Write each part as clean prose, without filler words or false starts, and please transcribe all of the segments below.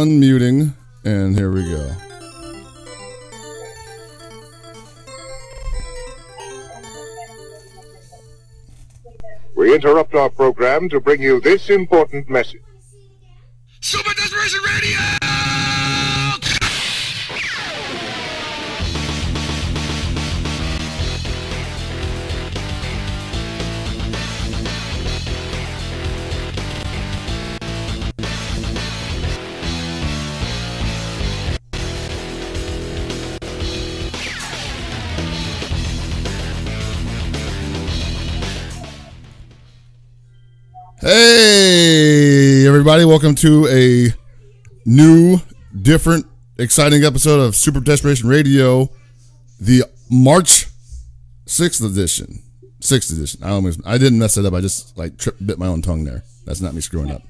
unmuting, and here we go. We interrupt our program to bring you this important message. Super Desperation Radio! Hey, everybody. Welcome to a new, different, exciting episode of Super Desperation Radio, the March 6th edition. 6th edition. I didn't mess it up. I just bit my own tongue there. That's not me screwing up.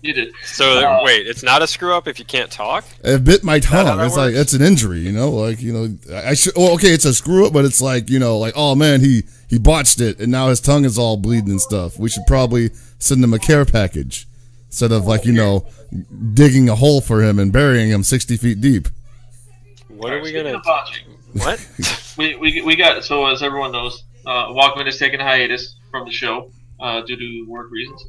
You did. So wait, it's not a screw up if you can't talk? It bit my tongue. It's like, it's an injury, you know? Like, you know, I should, well, okay, it's a screw up, but it's like, you know, like, oh man, he botched it and now his tongue is all bleeding and stuff. We should probably send him a care package instead of, like, you know, digging a hole for him and burying him 60 feet deep. What are we gonna? What? we got, so as everyone knows, Walkman is taking a hiatus from the show due to work reasons.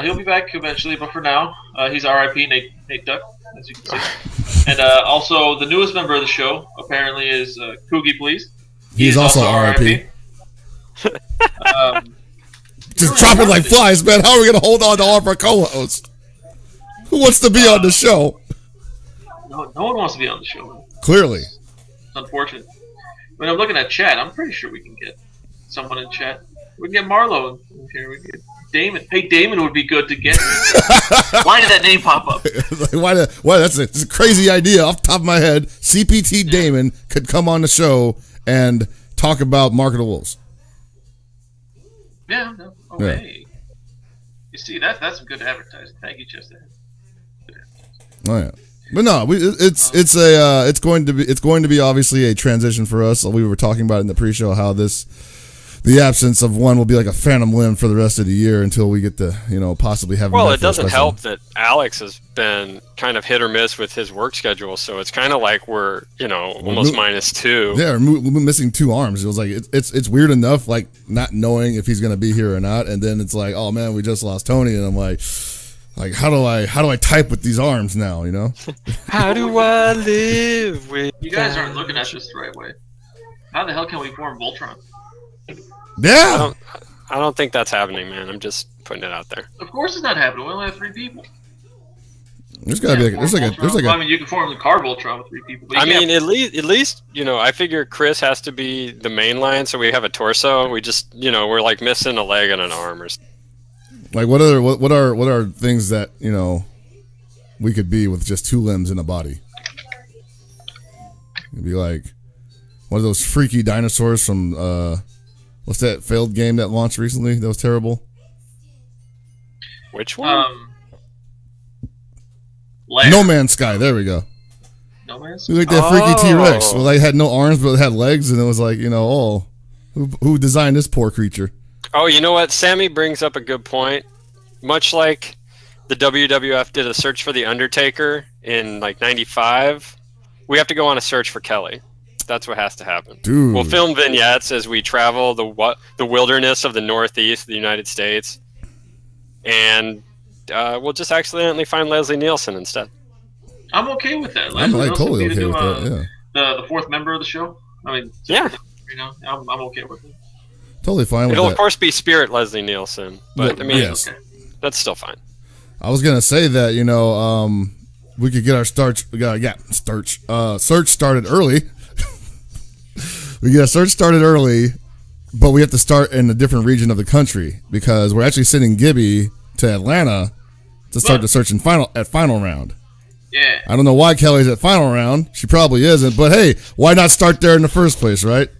He'll be back eventually, but for now, he's R.I.P. Nate Duck, as you can see. And also, the newest member of the show apparently is Coogie Please. He's also R.I.P. Just drop it like flies, man. How are we going to hold on to all of our co-hosts? Who wants to be on the show? No one wants to be on the show, man. Clearly. It's unfortunate. When I'm looking at chat, I'm pretty sure we can get someone in chat. We can get Marlo in here. We can get Damon. Hey, Damon would be good to get. Why did that name pop up? Why? That's a crazy idea off the top of my head. CPT Damon could come on the show and talk about Mark of the Wolves. Yeah. No. Okay. Yeah. You see, that's some good advertising. Thank you, Chester. Oh yeah. But no, it's going to be obviously a transition for us. We were talking about in the pre-show how the absence of one will be like a phantom limb for the rest of the year until we get to, you know, possibly have. Well, it doesn't help that Alex has been kind of hit or miss with his work schedule, so it's kind of like we're, you know, almost -2. Yeah, we're missing 2 arms. It was like it's weird enough, like not knowing if he's gonna be here or not, and then it's like, oh man, we just lost Tony, and I'm like how do I type with these arms now, you know? How do I live with? You guys aren't looking at this the right way. How the hell can we form Voltron? Yeah. I don't think that's happening, man. I'm just putting it out there. Of course it's not happening. We only have 3 people. There's gotta be there's like a. I mean, you can form the car Voltron with 3 people. I mean, at least you know, I figure Chris has to be the main line, so we have a torso. We just, you know, we're like missing a leg and an arm or something. Like what are things that, you know, we could be with just 2 limbs in a body? It'd be like one of those freaky dinosaurs from what's that failed game that launched recently? That was terrible. Which one? No Man's Sky. There we go. No Man's Sky. Like that freaky T-Rex. Well, they had no arms, but it had legs, and it was like, you know, who designed this poor creature? Oh, you know what? Sammy brings up a good point. Much like the WWF did a search for The Undertaker in like '95, we have to go on a search for Kelly. That's what has to happen. Dude. We'll film vignettes as we travel the wilderness of the Northeast of the United States, and we'll just accidentally find Leslie Nielsen instead. I'm okay with that. I'm like totally okay with that. Yeah. The 4th member of the show. I mean, yeah. You know, I'm okay with it. Totally fine with that. It'll of course be Spirit Leslie Nielsen, but I mean, yes. That's still fine. I was gonna say that, you know, we could get our search started early. We get a search started early, but we have to start in a different region of the country because we're actually sending Gibby to Atlanta to start the search at final round. Yeah. I don't know why Kelly's at final round. She probably isn't, but hey, why not start there in the first place, right?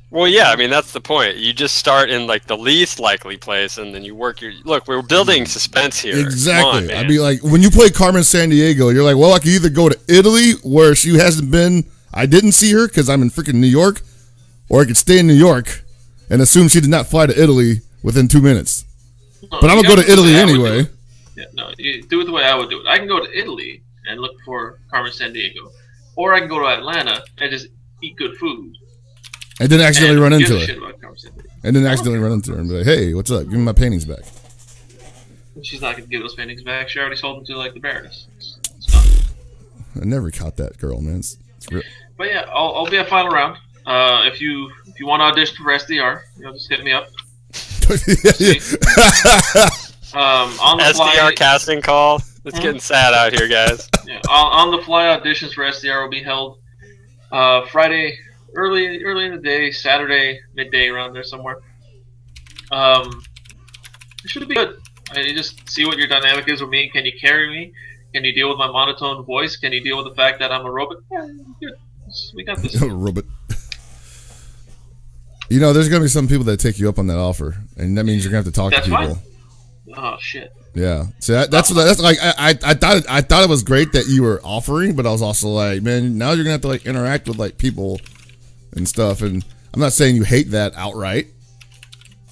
Well, yeah, I mean, that's the point. You just start in, like, the least likely place, and then you work your... Look, we're building suspense here. Exactly. I'd be like, when you play Carmen Sandiego, you're like, well, I can either go to Italy, where she hasn't been... I didn't see her, because I'm in freaking New York, or I could stay in New York and assume she did not fly to Italy within 2 minutes. No, but I'm going to go to Italy anyway. Yeah, no, you do it the way I would do it. I can go to Italy, and look for Carmen Sandiego, or I can go to Atlanta and just eat good food. And then accidentally run into it. her. And then accidentally run into her and be like, "Hey, what's up? Give me my paintings back." She's not gonna give those paintings back. She already sold them to like the Baroness. It's done. I never caught that girl, man. It's real. But yeah, I'll be at final round. If you want to audition for SDR, just hit me up. On the SDR fly, casting call. It's getting sad out here, guys. Yeah, on the fly auditions for SDR will be held Friday early in the day, Saturday midday around there somewhere. It should be good. You just see what your dynamic is with me. Can you carry me? Can you deal with my monotone voice? Can you deal with the fact that I'm a robot? Yeah, good. We got this. Robot. There's gonna be some people that take you up on that offer, and that means you're gonna have to talk to people. Fine. Oh shit. Yeah. So that's like I thought it was great that you were offering, but I was also like, man, now you're gonna have to like interact with like people and stuff. And I'm not saying you hate that outright,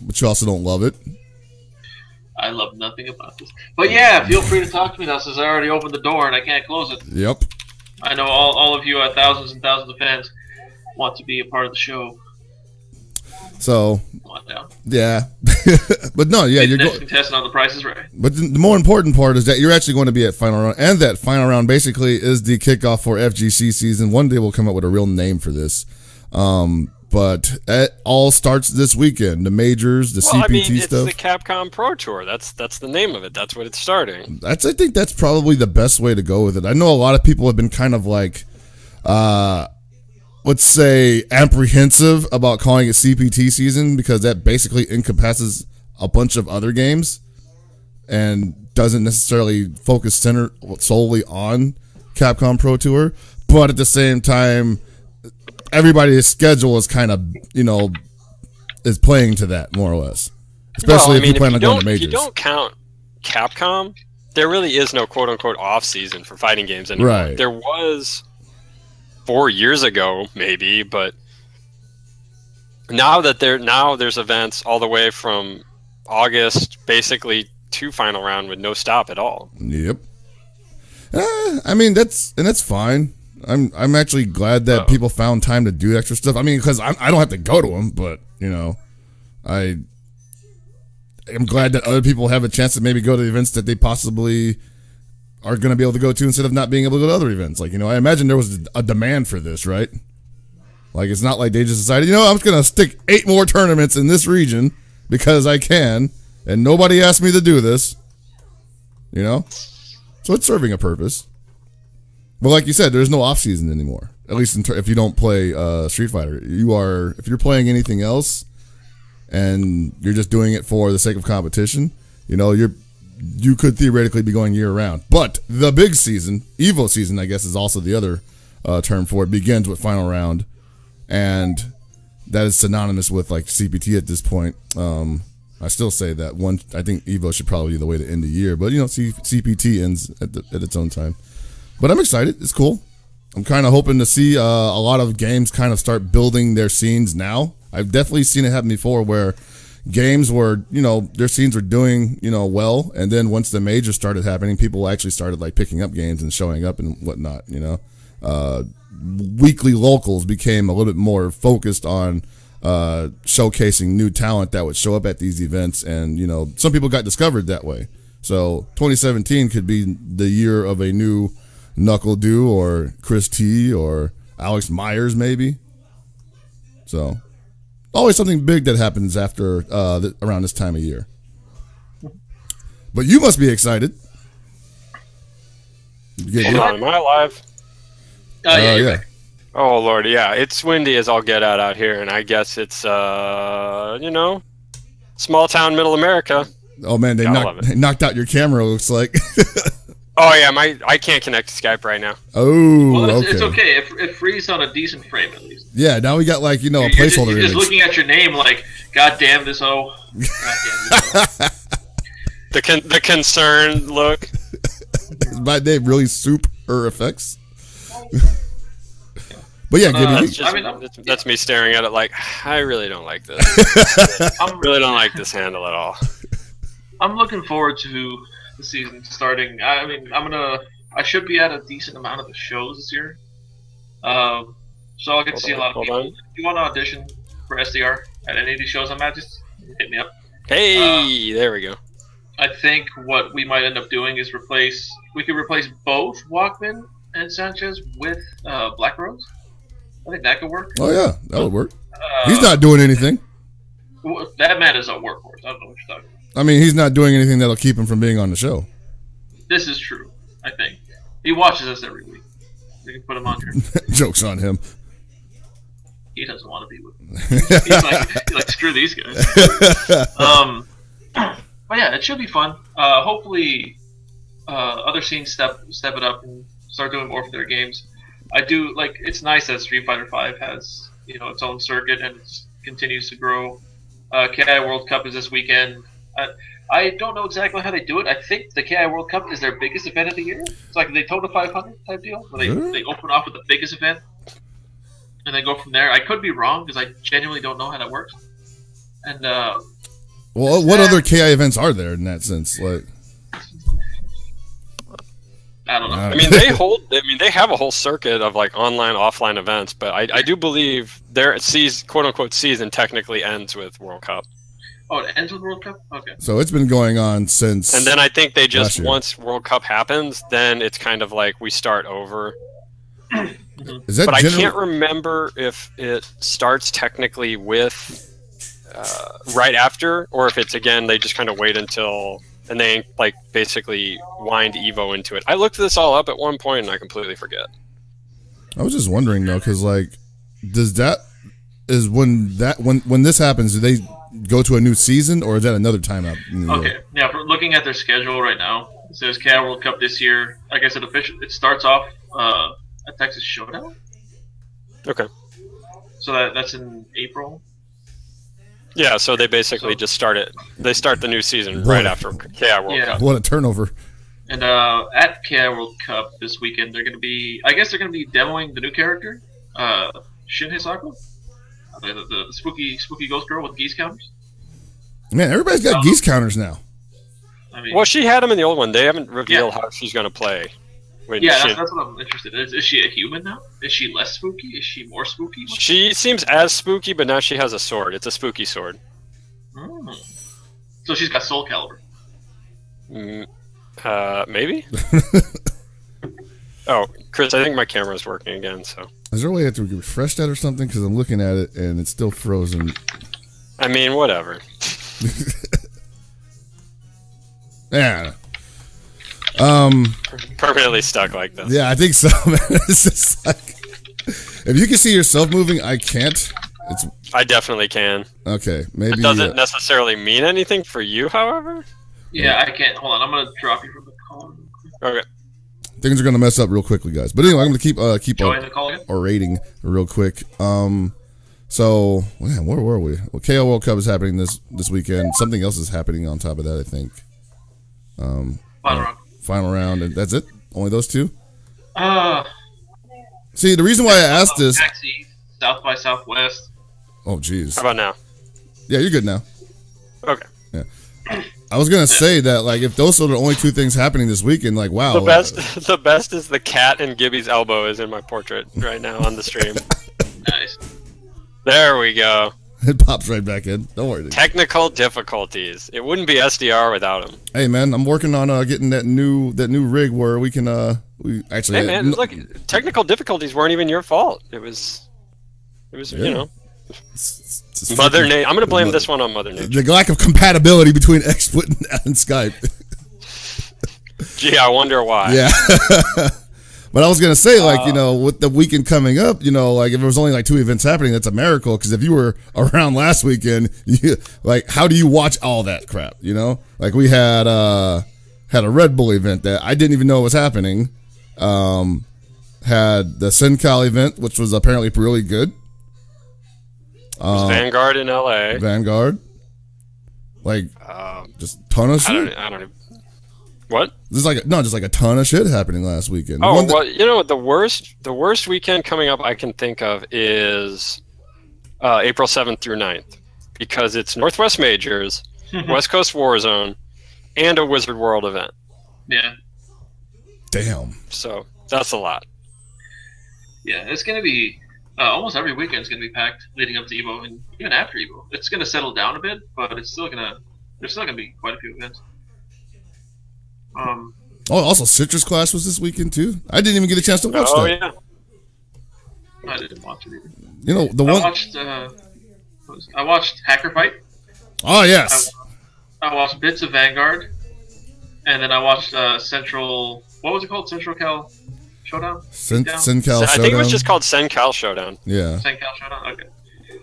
but you also don't love it. I love nothing about this. But yeah, feel free to talk to me now since I already opened the door and I can't close it. Yep. I know all of you, thousands and thousands of fans, want to be a part of the show. So, yeah. But no, yeah, you're contesting on the Price is Right. But the more important part is that you're actually going to be at final round, and that final round basically is the kickoff for FGC season. One day we'll come up with a real name for this. But it all starts this weekend. The majors, the CPT stuff. It's the Capcom Pro Tour. That's the name of it. That's what it's starting. I think that's probably the best way to go with it. I know a lot of people have been kind of like, let's say, apprehensive about calling it CPT season because that basically encompasses a bunch of other games and doesn't necessarily focus solely on Capcom Pro Tour. But at the same time, everybody's schedule is kind of, is playing to that more or less. Especially if you plan on going to majors. If you don't count Capcom, there really is no quote-unquote off-season for fighting games anymore. Right. There was 4 years ago, maybe, but now there's events all the way from August, basically to final round with no stop at all. Yep. That's fine. I'm actually glad that people found time to do extra stuff. I mean, because I don't have to go to them, but I'm glad that other people have a chance to maybe go to events that they possibly are going to be able to go to instead of not being able to go to other events. Like, I imagine there was a demand for this, right? Like, it's not like they just decided, I'm just going to stick 8 more tournaments in this region because I can, and nobody asked me to do this. So it's serving a purpose. But like you said, there's no off season anymore. At least if you don't play Street Fighter, if you're playing anything else, and you're just doing it for the sake of competition, you could theoretically be going year round. But the big season, Evo season, I guess is also the other term for it, begins with final round, and that is synonymous with like CPT at this point. I still say that I think Evo should probably be the way to end the year, but CPT ends at its own time. But I'm excited. It's cool. I'm kind of hoping to see a lot of games kind of start building their scenes now. I've definitely seen it happen before where games were, their scenes were doing, well. And then once the majors started happening, people actually started like picking up games and showing up and whatnot, Weekly locals became a little bit more focused on showcasing new talent that would show up at these events. And, some people got discovered that way. So 2017 could be the year of a new Knuckle Dew or Chris T or Alex Myers maybe. So always something big that happens after around this time of year. But you must be excited. Hold on, am I alive? Yeah. Oh Lord, yeah, it's windy as all get out here, and I guess it's small town middle America. Oh man, they knocked out your camera. Looks like. Oh yeah, I can't connect to Skype right now. Oh, well, it's okay. It frees on a decent frame at least. Yeah, now we got like a placeholder. You're just looking at your name like, God damn this O. The concerned look. Is my name really Soup Effects? But yeah, that's me staring at it like I really don't like this. I really don't like this handle at all. I'm looking forward to the season starting. I'm gonna I should be at a decent amount of the shows this year. So I'll get to see a lot of people. If you want to audition for SDR at any of these shows I'm at, just hit me up. Hey, there we go. I think what we might end up doing is we could replace both Walkman and Sanchez with Black Rose. I think that could work. Oh yeah, that would work. He's not doing anything. That man is a workhorse. I don't know what you're talking about. I mean, he's not doing anything that'll keep him from being on the show. This is true, I think. He watches us every week. We can put him on here. Joke's on him. He doesn't want to be with me. He's like, screw these guys. But yeah, it should be fun. Hopefully, other scenes step it up and start doing more for their games. I do like. It's nice that Street Fighter V has its own circuit and it continues to grow. KI World Cup is this weekend. I don't know exactly how they do it. I think the KI World Cup is their biggest event of the year. It's like the Daytona 500 type deal, where they open off with the biggest event and then go from there. I could be wrong because I genuinely don't know how that works. And well, what other KI events are there in that sense? Like, I don't know. I mean, they have a whole circuit of like online, offline events, but I do believe their quote unquote season technically ends with World Cup. Oh, it ends with World Cup? Okay. So it's been going on since. And then I think they just once World Cup happens, then it's kind of like we start over. Is that but I can't remember if it starts technically with right after, or if it's again they just kind of wait until and they like basically wind Evo into it. I looked this all up at one point and I completely forget. I was just wondering though, because like, when this happens, do they go to a new season or is that another timeout? Okay, yeah. For looking at their schedule right now, it says KI World Cup this year. Like I said, it starts off at Texas Showdown. Okay. So that's in April. Yeah, so they basically just start it. They start the new season right after KI World Cup. What a turnover! And at KI World Cup this weekend, they're going to be. I guess they're going to be demoing the new character, Shin Hisako, the spooky ghost girl with geese counters. Man, everybody's got geese counters now. I mean, well, she had them in the old one. They haven't revealed how she's going to play. That's what I'm interested in. Is she a human now? Is she less spooky? Is she more spooky? She seems as spooky, but now she has a sword. It's a spooky sword. So she's got Soul Calibur. Maybe? Oh, Chris, I think my camera's working again, so... Is there a way I have to refresh that or something? Because I'm looking at it, and it's still frozen. I mean, whatever. Yeah. Permanently stuck like this. Yeah, I think so, man. It's just like, if you can see yourself moving, I can't. I definitely can. Okay, maybe. It doesn't necessarily mean anything for you, however. Yeah, I can't. Hold on, I'm gonna drop you from the call. Okay. Things are gonna mess up real quickly, guys. But anyway, I'm gonna keep our rating real quick. So man, where were we? Well, KO World Cup is happening this weekend. Something else is happening on top of that, I think. Final round, and that's it. Only those two. See, the reason why I asked this. South by Southwest. Oh, jeez. How about now? Yeah, you're good now. Okay. Yeah. I was gonna say that, like, if those are the only two things happening this weekend, like, wow. The best is the cat and Gibby's elbow is in my portrait right now on the stream. Nice. There we go. It pops right back in. Don't worry. Technical difficulties. It wouldn't be SDR without him. Hey man, I'm working on getting that new rig where we can we actually. Hey man, look, technical difficulties weren't even your fault. It was you know. It's Mother Nature. I'm gonna blame this one on Mother Nature. The lack of compatibility between XSplit and Skype. Gee, I wonder why. Yeah. But I was going to say, like, with the weekend coming up, like, if there was only, like, 2 events happening, that's a miracle. Because if you were around last weekend, how do you watch all that crap, Like, we had a Red Bull event that I didn't even know was happening. Had the SinCal event, which was apparently really good. Vanguard in LA. Vanguard. Like, just a ton of shit. I don't even... What? There's just like a ton of shit happening last weekend. Oh, well, the worst weekend coming up I can think of is April 7th through 9th, because it's Northwest Majors, West Coast Warzone, and a Wizard World event. Yeah. Damn. So that's a lot. Yeah, it's going to be almost every weekend is going to be packed leading up to Evo and even after Evo. It's going to settle down a bit, but there's still going to be quite a few events. Also Citrus Clash was this weekend too. I didn't even get a chance to watch that. Oh yeah. I didn't watch it either. You know the one. I watched Hacker Fight. Oh yes. I watched bits of Vanguard, and then I watched Central. What was it called? Central Cal Showdown. Sencal Showdown. I think it was just called Sencal Showdown. Yeah. Sencal Showdown. Okay.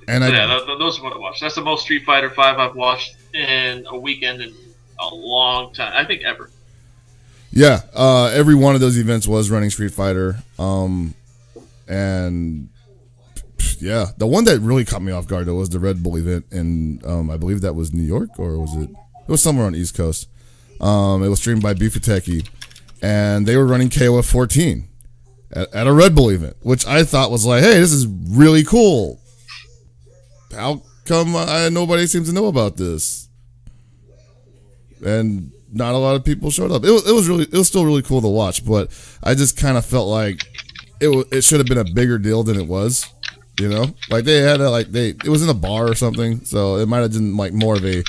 And those are what I watched. That's the most Street Fighter V I've watched in a weekend in a long time. I think ever. Yeah, every one of those events was running Street Fighter, and yeah, the one that really caught me off guard though was the Red Bull event, and I believe that was New York, or was it? It was somewhere on the East Coast. It was streamed by Beefateki, and they were running KOF 14 at a Red Bull event, which I thought was like, hey, this is really cool. How come nobody seems to know about this? And not a lot of people showed up. It was still really cool to watch, but I just kind of felt like it should have been a bigger deal than it was. You know, like they had it was in a bar or something, so it might have been like more of a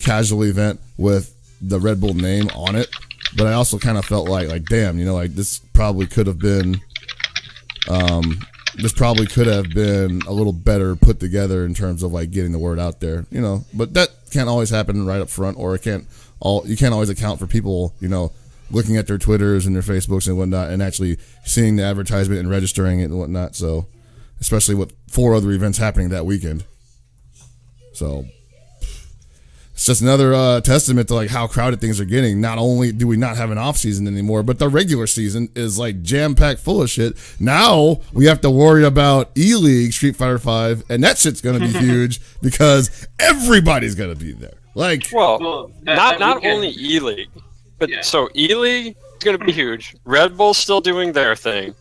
casual event with the Red Bull name on it. But I also kind of felt like damn, you know, like this probably could have been a little better put together in terms of like getting the word out there, you know. But that can't always happen right up front, or you can't always account for people, you know, looking at their Twitters and their Facebooks and whatnot and actually seeing the advertisement and registering it and whatnot. So, especially with 4 other events happening that weekend. So, it's just another testament to like how crowded things are getting. Not only do we not have an off season anymore, but the regular season is like jam-packed full of shit. Now we have to worry about E-League Street Fighter V, and that shit's going to be huge because everybody's going to be there. Like, not only E-League, but so E-League is going to be huge. Red Bull's still doing their thing,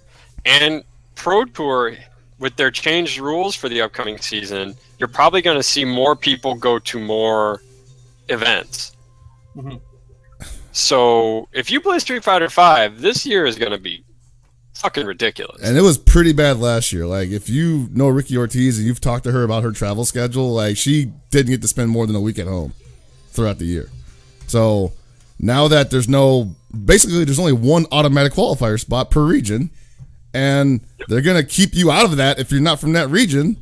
and Pro Tour with their changed rules for the upcoming season, you're probably going to see more people go to more events. Mm-hmm. So if you play Street Fighter V, this year is going to be fucking ridiculous. And it was pretty bad last year. Like, if you know Ricky Ortiz and you've talked to her about her travel schedule, like, she didn't get to spend more than a week at home throughout the year. So now that there's only one automatic qualifier spot per region, and they're going to keep you out of that if you're not from that region.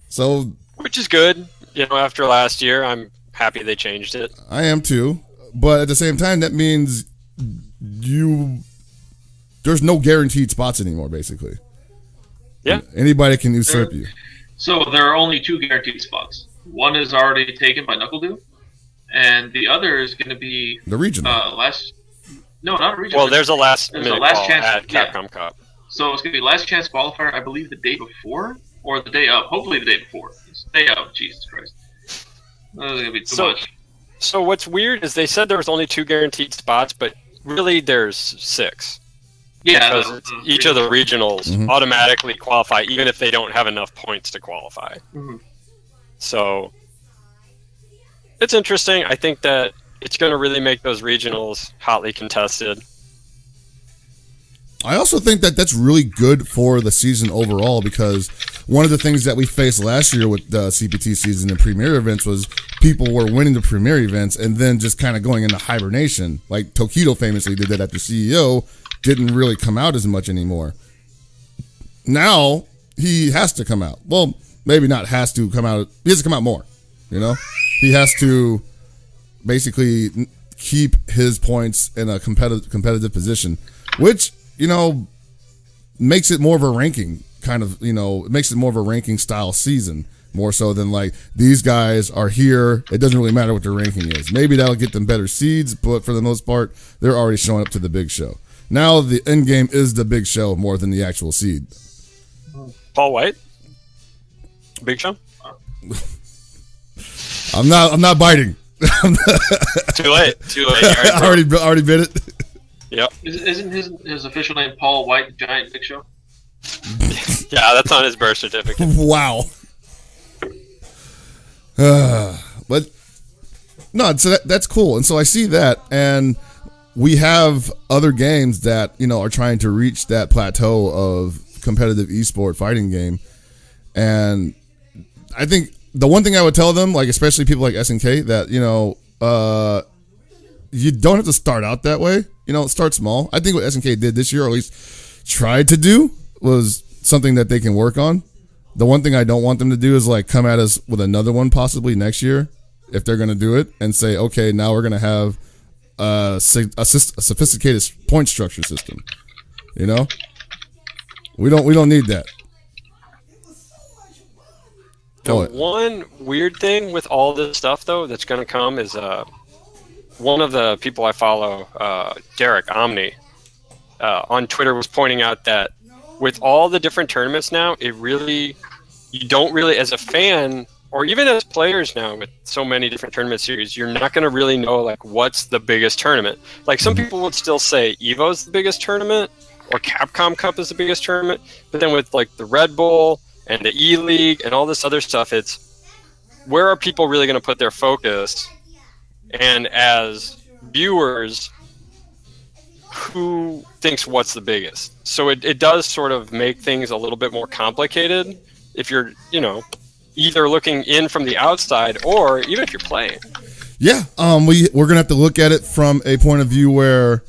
So, which is good. You know, after last year, I'm happy they changed it. I am too. But at the same time, that means there's no guaranteed spots anymore, basically. Yeah. Anybody can usurp you. So there are only 2 guaranteed spots. One is already taken by NuckleDo, and the other is going to be the regional. No, not a regional. Well, there's a last chance at Capcom Cup. So it's going to be last chance qualifier, I believe, the day before or the day of. Hopefully the day before. It's the day of. Jesus Christ. That was going to be too much. So what's weird is they said there was only 2 guaranteed spots, but really there's 6. Yeah, because each of the regionals automatically qualify, even if they don't have enough points to qualify. Mm-hmm. So it's interesting. I think that it's going to really make those regionals hotly contested. I also think that that's really good for the season overall, because one of the things that we faced last year with the CPT season and premier events was people were winning the premier events and then just kind of going into hibernation. Like Tokido famously did that after CEO, didn't really come out as much anymore. Now he has to come out. Well, maybe not has to come out. He has to come out more, you know? He has to basically keep his points in a competitive position, which, you know, makes it more of a ranking kind of, you know, it makes it more of a ranking style season, more so than like these guys are here. It doesn't really matter what their ranking is. Maybe that'll get them better seeds, but for the most part, they're already showing up to the big show. Now the end game is the big show more than the actual seed. Paul White? Big show? I'm not biting. Too late. I already bit it. Yep. Isn't his official name Paul White, Giant Big Show? Yeah, that's on his birth certificate. Wow. But no, so that's cool. And so I see that, and we have other games that, you know, are trying to reach that plateau of competitive esport fighting game. And I think the one thing I would tell them, like especially people like SNK, that, you know, you don't have to start out that way. You know, start small. I think what SNK did this year, or at least tried to do, was something that they can work on. The one thing I don't want them to do is like come at us with another one possibly next year, if they're going to do it, and say, okay, now we're going to have a sophisticated point structure system. You know, we don't need that. The one weird thing with all this stuff though that's going to come is one of the people I follow, Derek Omni, on Twitter was pointing out that with all the different tournaments now, you don't really, as a fan or even as players now with so many different tournament series, you're not going to really know like what's the biggest tournament. Like some people would still say EVO's the biggest tournament or Capcom Cup is the biggest tournament, but then with like the Red Bull and the E-League and all this other stuff, it's where are people really going to put their focus? And as viewers, who thinks what's the biggest? So it does sort of make things a little bit more complicated if you're, you know, either looking in from the outside or even if you're playing. Yeah, we're gonna have to look at it from a point of view where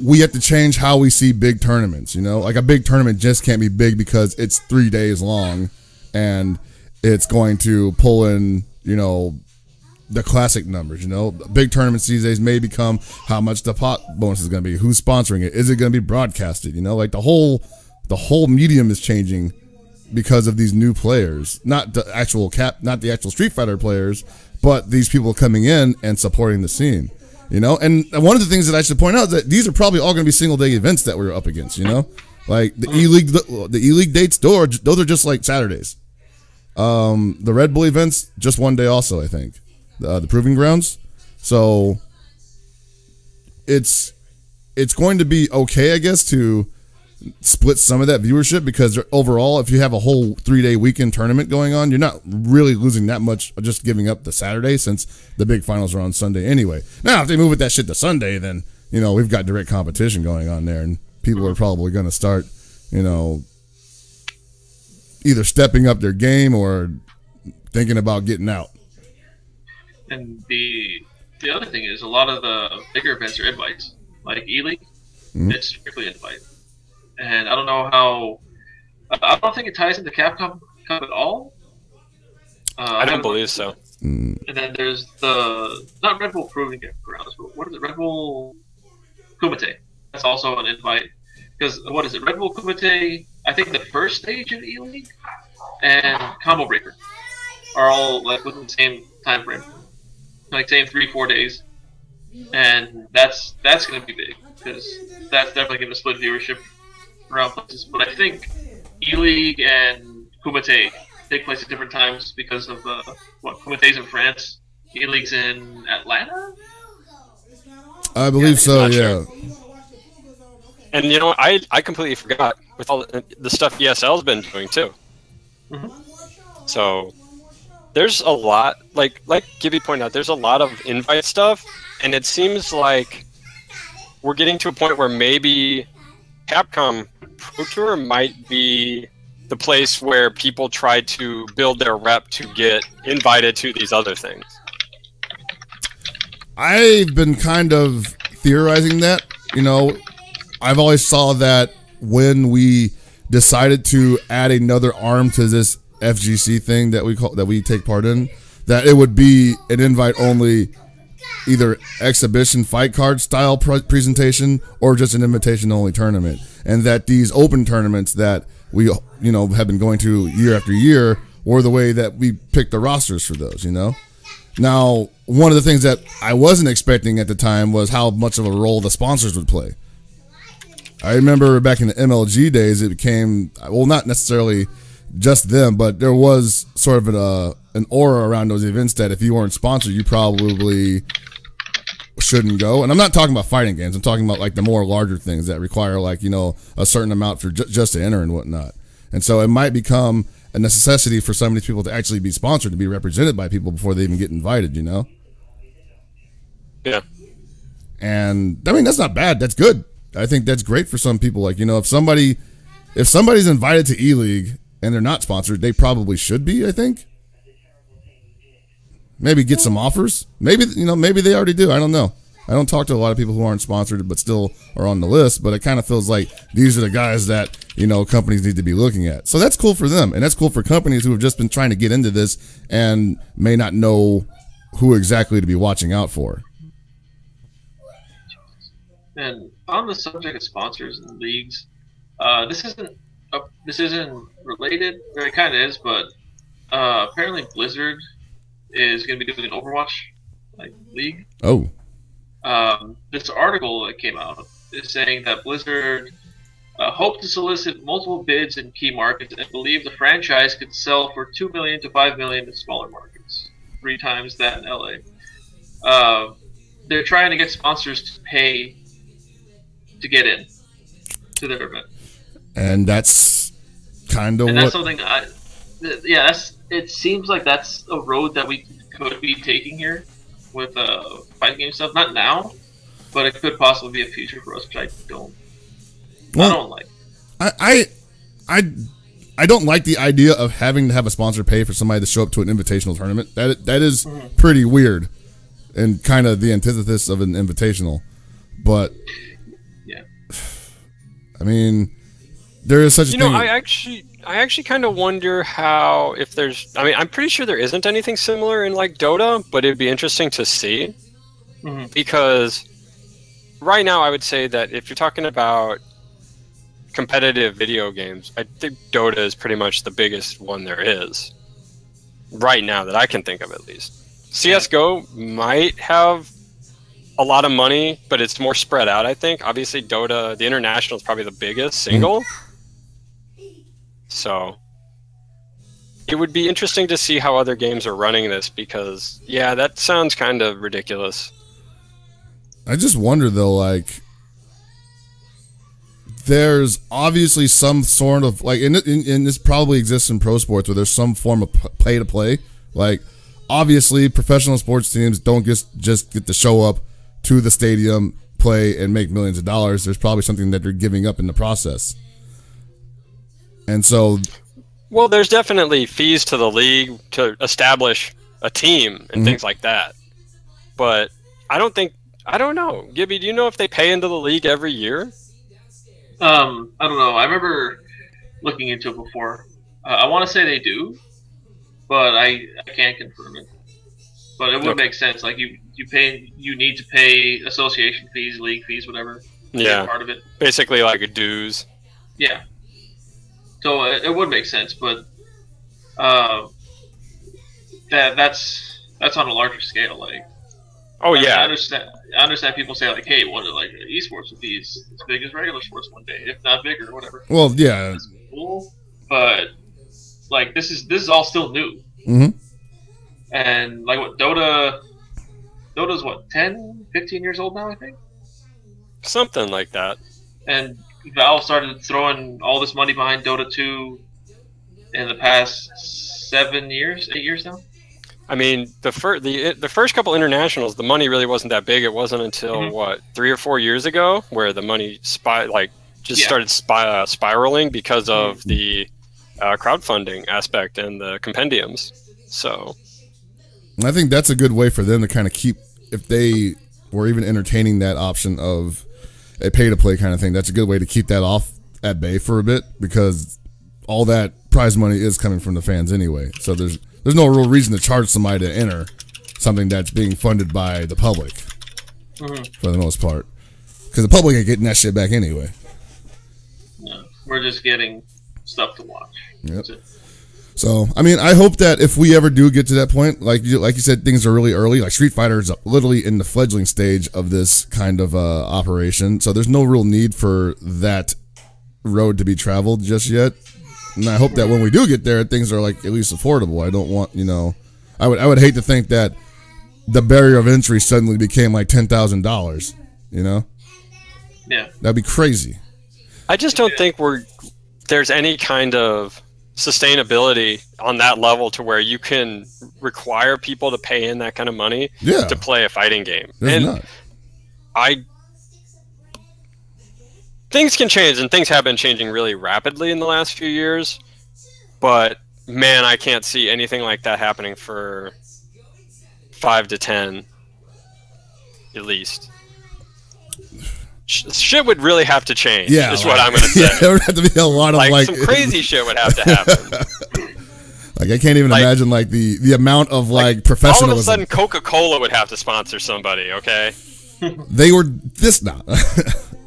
we have to change how we see big tournaments. You know, like a big tournament just can't be big because it's 3 days long and it's going to pull in, you know, the classic numbers. You know, big tournaments these days may become how much the pot bonus is going to be, who's sponsoring it, is it going to be broadcasted? You know, like the whole medium is changing because of these new players, not the actual Street Fighter players, but these people coming in and supporting the scene. You know, and one of the things that I should point out is that these are probably all going to be single day events that we're up against. You know, like the E-League dates, those are just like Saturdays. The Red Bull events just one day also, I think. The Proving Grounds. So it's going to be okay, I guess, to split some of that viewership, because overall, if you have a whole 3-day weekend tournament going on, you're not really losing that much just giving up the Saturday, since the big finals are on Sunday anyway. Now, if they move with that shit to Sunday, then, you know, we've got direct competition going on there, and people are probably going to start, you know, either stepping up their game or thinking about getting out. And the other thing is, a lot of the bigger events are invites, like E-League. It's strictly invite. And I don't know how. I don't think it ties into Capcom Cup at all. I don't believe so. And then there's the not Red Bull Proving Grounds, but what is it? Red Bull Kumite. That's also an invite. Because what is it? Red Bull Kumite. I think the first stage of E-League and Combo Breaker are all like within the same time frame, like same 3-4 days, and that's going to be big, because that's definitely going to split viewership around places. But I think E-League and Kumite take place at different times because of Kumite's in France, E-League's in Atlanta. I believe so. Yeah. Sure. And you know, I completely forgot with all the stuff ESL's been doing too. So there's a lot, like Gibby pointed out, there's a lot of invite stuff, and it seems like we're getting to a point where maybe Capcom Pro Tour might be the place where people try to build their rep to get invited to these other things. I've been kind of theorizing that. You know, I've always saw that when we decided to add another arm to this FGC thing that we take part in, that it would be an invite only, either exhibition fight card style presentation or just an invitation only tournament, and that these open tournaments that we, you know, have been going to year after year were the way that we picked the rosters for those. You know, now one of the things that I wasn't expecting at the time was how much of a role the sponsors would play. I remember back in the MLG days, it became, well, not necessarily just them, but there was sort of an aura around those events that if you weren't sponsored, you probably shouldn't go. And I'm not talking about fighting games. I'm talking about like the more larger things that require, like, you know, a certain amount for just to enter and whatnot. And so it might become a necessity for some of these people to actually be sponsored, to be represented by people before they even get invited, you know? Yeah. And I mean, that's not bad. That's good. I think that's great for some people. Like, if somebody's invited to E-League and they're not sponsored, they probably should be, I think. Maybe get some offers. Maybe they already do. I don't know. I don't talk to a lot of people who aren't sponsored but still are on the list, but it kind of feels like these are the guys that, companies need to be looking at. So that's cool for them, and that's cool for companies who have just been trying to get into this and may not know who exactly to be watching out for. And on the subject of sponsors and leagues, this isn't related, or it kind of is, but apparently Blizzard is going to be doing an Overwatch league. Oh. This article that came out is saying that Blizzard hoped to solicit multiple bids in key markets and believe the franchise could sell for $2 million to $5 million in smaller markets, 3 times that in LA. They're trying to get sponsors to pay to get in to their event, and that's kind of that's something. It seems like that's a road that we could be taking here with fighting game stuff. Not now, but it could possibly be a future for us, which I don't like. I don't like the idea of having to have a sponsor pay for somebody to show up to an invitational tournament. That is pretty weird and kind of the antithesis of an invitational. But yeah, I mean, there is such a thing. I actually kind of wonder how, if there's, I mean, I'm pretty sure there isn't anything similar in like Dota, but it'd be interesting to see. Because right now I would say that if you're talking about competitive video games, I think Dota is pretty much the biggest one there is right now that I can think of, at least. CSGO might have a lot of money, but it's more spread out, I think. Obviously Dota, the international, is probably the biggest single. So it would be interesting to see how other games are running this, because yeah, that sounds kind of ridiculous. I just wonder though, like, there's obviously some sort of like, and this probably exists in pro sports, where there's some form of pay to play. Like, obviously professional sports teams don't just get to show up to the stadium, play, and make millions of dollars. There's probably something that they're giving up in the process. And so, well, there's definitely fees to the league to establish a team and things like that. But I don't know. Gibby, do you know if they pay into the league every year? I don't know. I remember looking into it before. I want to say they do, but I can't confirm it. But it would make sense. Like you need to pay association fees, league fees, whatever. Yeah, part of it. Basically like a dues. Yeah. So it would make sense, but that's on a larger scale. Like, I understand people say like, hey, what like esports would be as big as regular sports one day, if not bigger, or whatever. Well, yeah, that's cool, but like this is all still new. And like what Dota's what, 10, 15 years old now, I think. Something like that. And Valve started throwing all this money behind Dota 2 in the past 8 years now. I mean, the first couple internationals, the money really wasn't that big. It wasn't until what, 3 or 4 years ago, where the money started spiraling because of the crowdfunding aspect and the compendiums. So, I think that's a good way for them to kind of keep, if they were even entertaining that option of a pay-to-play kind of thing, that's a good way to keep that off at bay for a bit, because all that prize money is coming from the fans anyway. So there's no real reason to charge somebody to enter something that's being funded by the public for the most part, because the public ain't getting that shit back anyway. Yeah, we're just getting stuff to watch. Yep. So, I mean, I hope that if we ever do get to that point, like you said, things are really early. Like Street Fighter is literally in the fledgling stage of this kind of operation. So there's no real need for that road to be traveled just yet. And I hope that when we do get there, things are like at least affordable. I don't want, I would hate to think that the barrier of entry suddenly became like $10,000. Yeah, that'd be crazy. I just don't think there's any kind of sustainability on that level to where you can require people to pay in that kind of money to play a fighting game. There's not. Things can change, and things have been changing really rapidly in the last few years. But man, I can't see anything like that happening for 5 to 10, at least. Shit would really have to change. Yeah, is what I'm going to say. Yeah, there would have to be a lot of like some crazy shit would have to happen. Like I can't even imagine like the amount of like professionalism. All of a sudden, Coca-Cola would have to sponsor somebody. Okay. They were this now.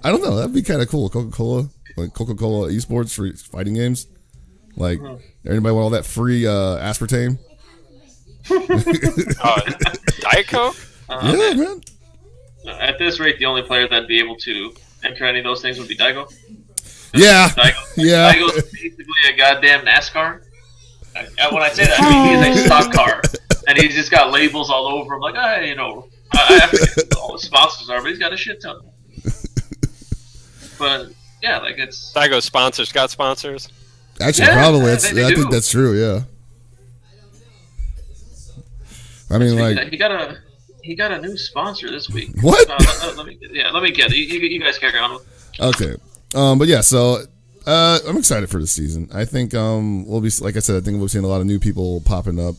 I don't know. That'd be kind of cool. Coca-Cola esports for fighting games. Like everybody want all that free aspartame. Diet Coke. Yeah, man. At this rate, the only player that'd be able to enter any of those things would be Daigo. Yeah. Yeah. Daigo's basically a goddamn NASCAR. When I say that, I mean he is a stock car, and he's just got labels all over him. Like, I forget who all the sponsors are, but he's got a shit ton. But yeah, like it's Daigo sponsors got sponsors. Actually, yeah, probably. I think that's true. Yeah. I mean, like he got a new sponsor this week. What? Let me get it. You guys carry on. Okay. But yeah, so I'm excited for the season. I think we'll be, like I said, I think we'll be seeing a lot of new people popping up.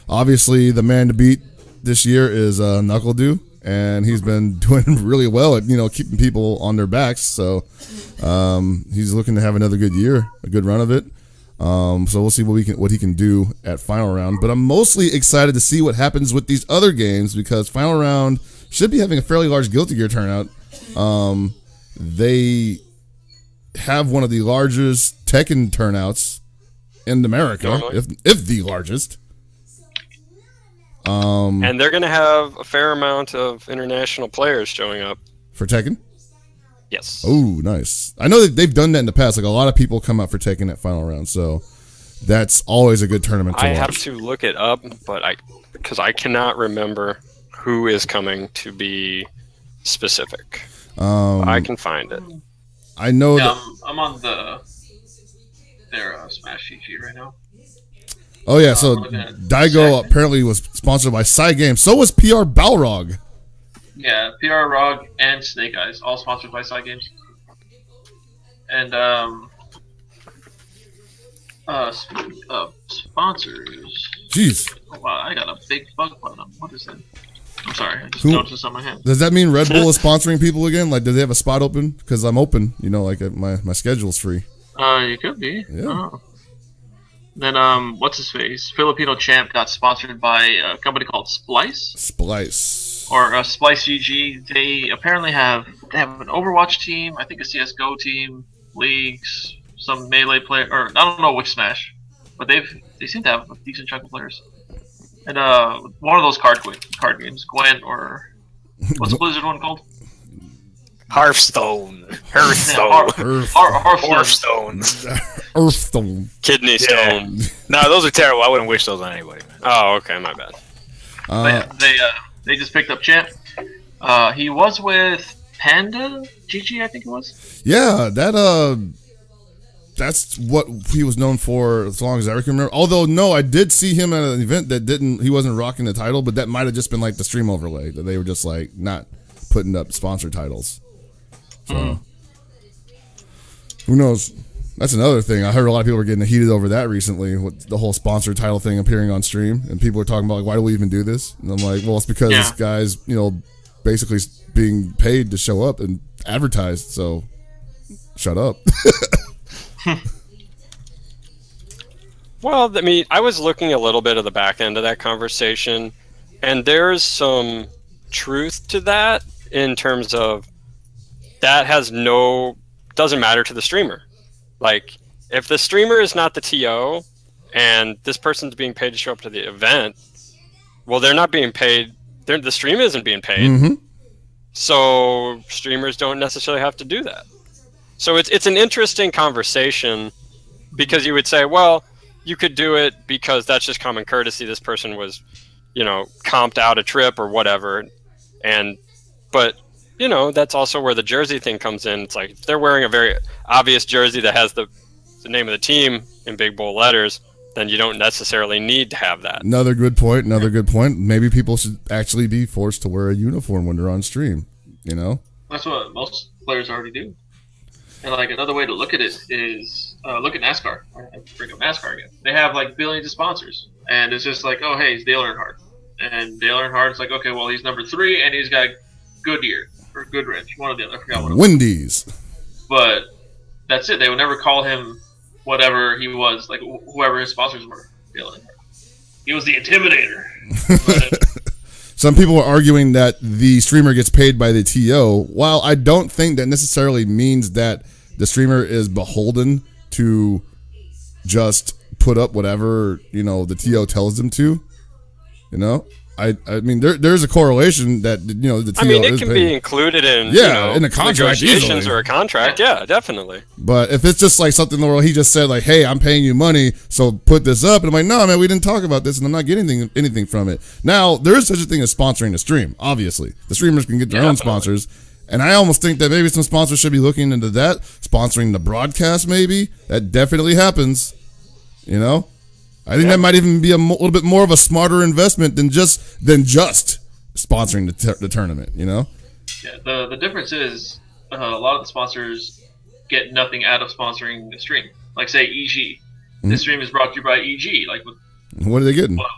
Obviously, the man to beat this year is NuckleDoo, and he's been doing really well at keeping people on their backs. So he's looking to have another good year, a good run of it. So we'll see what he can do at Final Round. But I'm mostly excited to see what happens with these other games because Final Round should be having a fairly large Guilty Gear turnout. They have one of the largest Tekken turnouts in America, if the largest. And they're going to have a fair amount of international players showing up for Tekken. Yes. Oh, nice. I know that they've done that in the past. Like a lot of people come out for Tekken at Final Round, so that's always a good tournament to watch. I have to look it up, because I cannot remember who is coming to be specific. I can find it. I know Yeah, that. I'm on their Smash GG right now. Oh yeah, so Daigo apparently was sponsored by Cygames. So was PR Balrog. Yeah, PR Rog and Snake Eyes, all sponsored by Cygames. And speaking of sponsors, Jeez. Oh, wow, I got a big bug button up. What is that? I'm sorry, I just noticed this on my hand. Does that mean Red Bull is sponsoring people again? Like, do they have a spot open? Because I'm open. Like my schedule's free. You could be. Yeah. Oh. Then what's his face? Filipino Champ got sponsored by a company called Splice. Or Splice GG. They apparently have an Overwatch team, I think a CS:GO team, leagues, some melee player, or I don't know which Smash, but they seem to have a decent chunk of players. And one of those card games, Gwent, or what's the Blizzard one called? Hearthstone. Hearthstone. Kidney Stone. No, those are terrible. I wouldn't wish those on anybody. Oh, okay, my bad. They just picked up Champ. He was with Panda GG, I think it was. Yeah, that's what he was known for as long as I can remember. Although no, I did see him at an event that he wasn't rocking the title, but that might have just been like the stream overlay that they were just like not putting up sponsor titles. So who knows? That's another thing. I heard a lot of people were getting heated over that recently with the whole sponsor title thing appearing on stream, and people were talking about like, why do we even do this? And I'm like, well, it's because this guy's basically being paid to show up and advertise. So shut up. Well, I mean, I was looking a little bit at the back end of that conversation, and there's some truth to that in terms of that doesn't matter to the streamer. Like, if the streamer is not the TO and this person's being paid to show up to the event, well, they're not being paid. The stream isn't being paid. Mm-hmm. So streamers don't necessarily have to do that. So it's an interesting conversation because you would say, well, you could do it because that's just common courtesy. This person was, comped out a trip or whatever. But that's also where the jersey thing comes in. It's like if they're wearing a very obvious jersey that has the name of the team in big bold letters, then you don't necessarily need to have that. Another good point. Maybe people should actually be forced to wear a uniform when they're on stream. You know, that's what most players already do. And like another way to look at it is look at NASCAR. I bring up NASCAR again. They have like billions of sponsors, and it's just like, oh hey, it's Dale Earnhardt, and Dale Earnhardt's like, okay, well he's number 3, and he's got Goodyear or Goodrich, one of the other. I forgot what it was. Wendy's. But that's it. They would never call him whatever he was, like whoever his sponsors were. Dale Earnhardt. He was the Intimidator. Some people are arguing that the streamer gets paid by the TO. While I don't think that necessarily means that the streamer is beholden to just put up whatever, you know, the TO tells them to. You know, I mean, there's a correlation that, you know, the TO. I mean, it is can paid. be included in in a contract, negotiations easily. or a contract. Yeah, definitely. But if it's just like something where he just said like, "Hey, I'm paying you money, so put this up," and I'm like, "No, man, we didn't talk about this, and I'm not getting anything from it." Now, there is such a thing as sponsoring the stream. Obviously, the streamers can get their own sponsors, and I almost think that maybe some sponsors should be looking into that, sponsoring the broadcast. Maybe that definitely happens. You know, I think that might even be a little bit more of a smarter investment than just sponsoring the tournament. You know. Yeah, the difference is a lot of the sponsors get nothing out of sponsoring the stream. Like say EG, this stream is brought to you by EG. Like, what are they getting? What?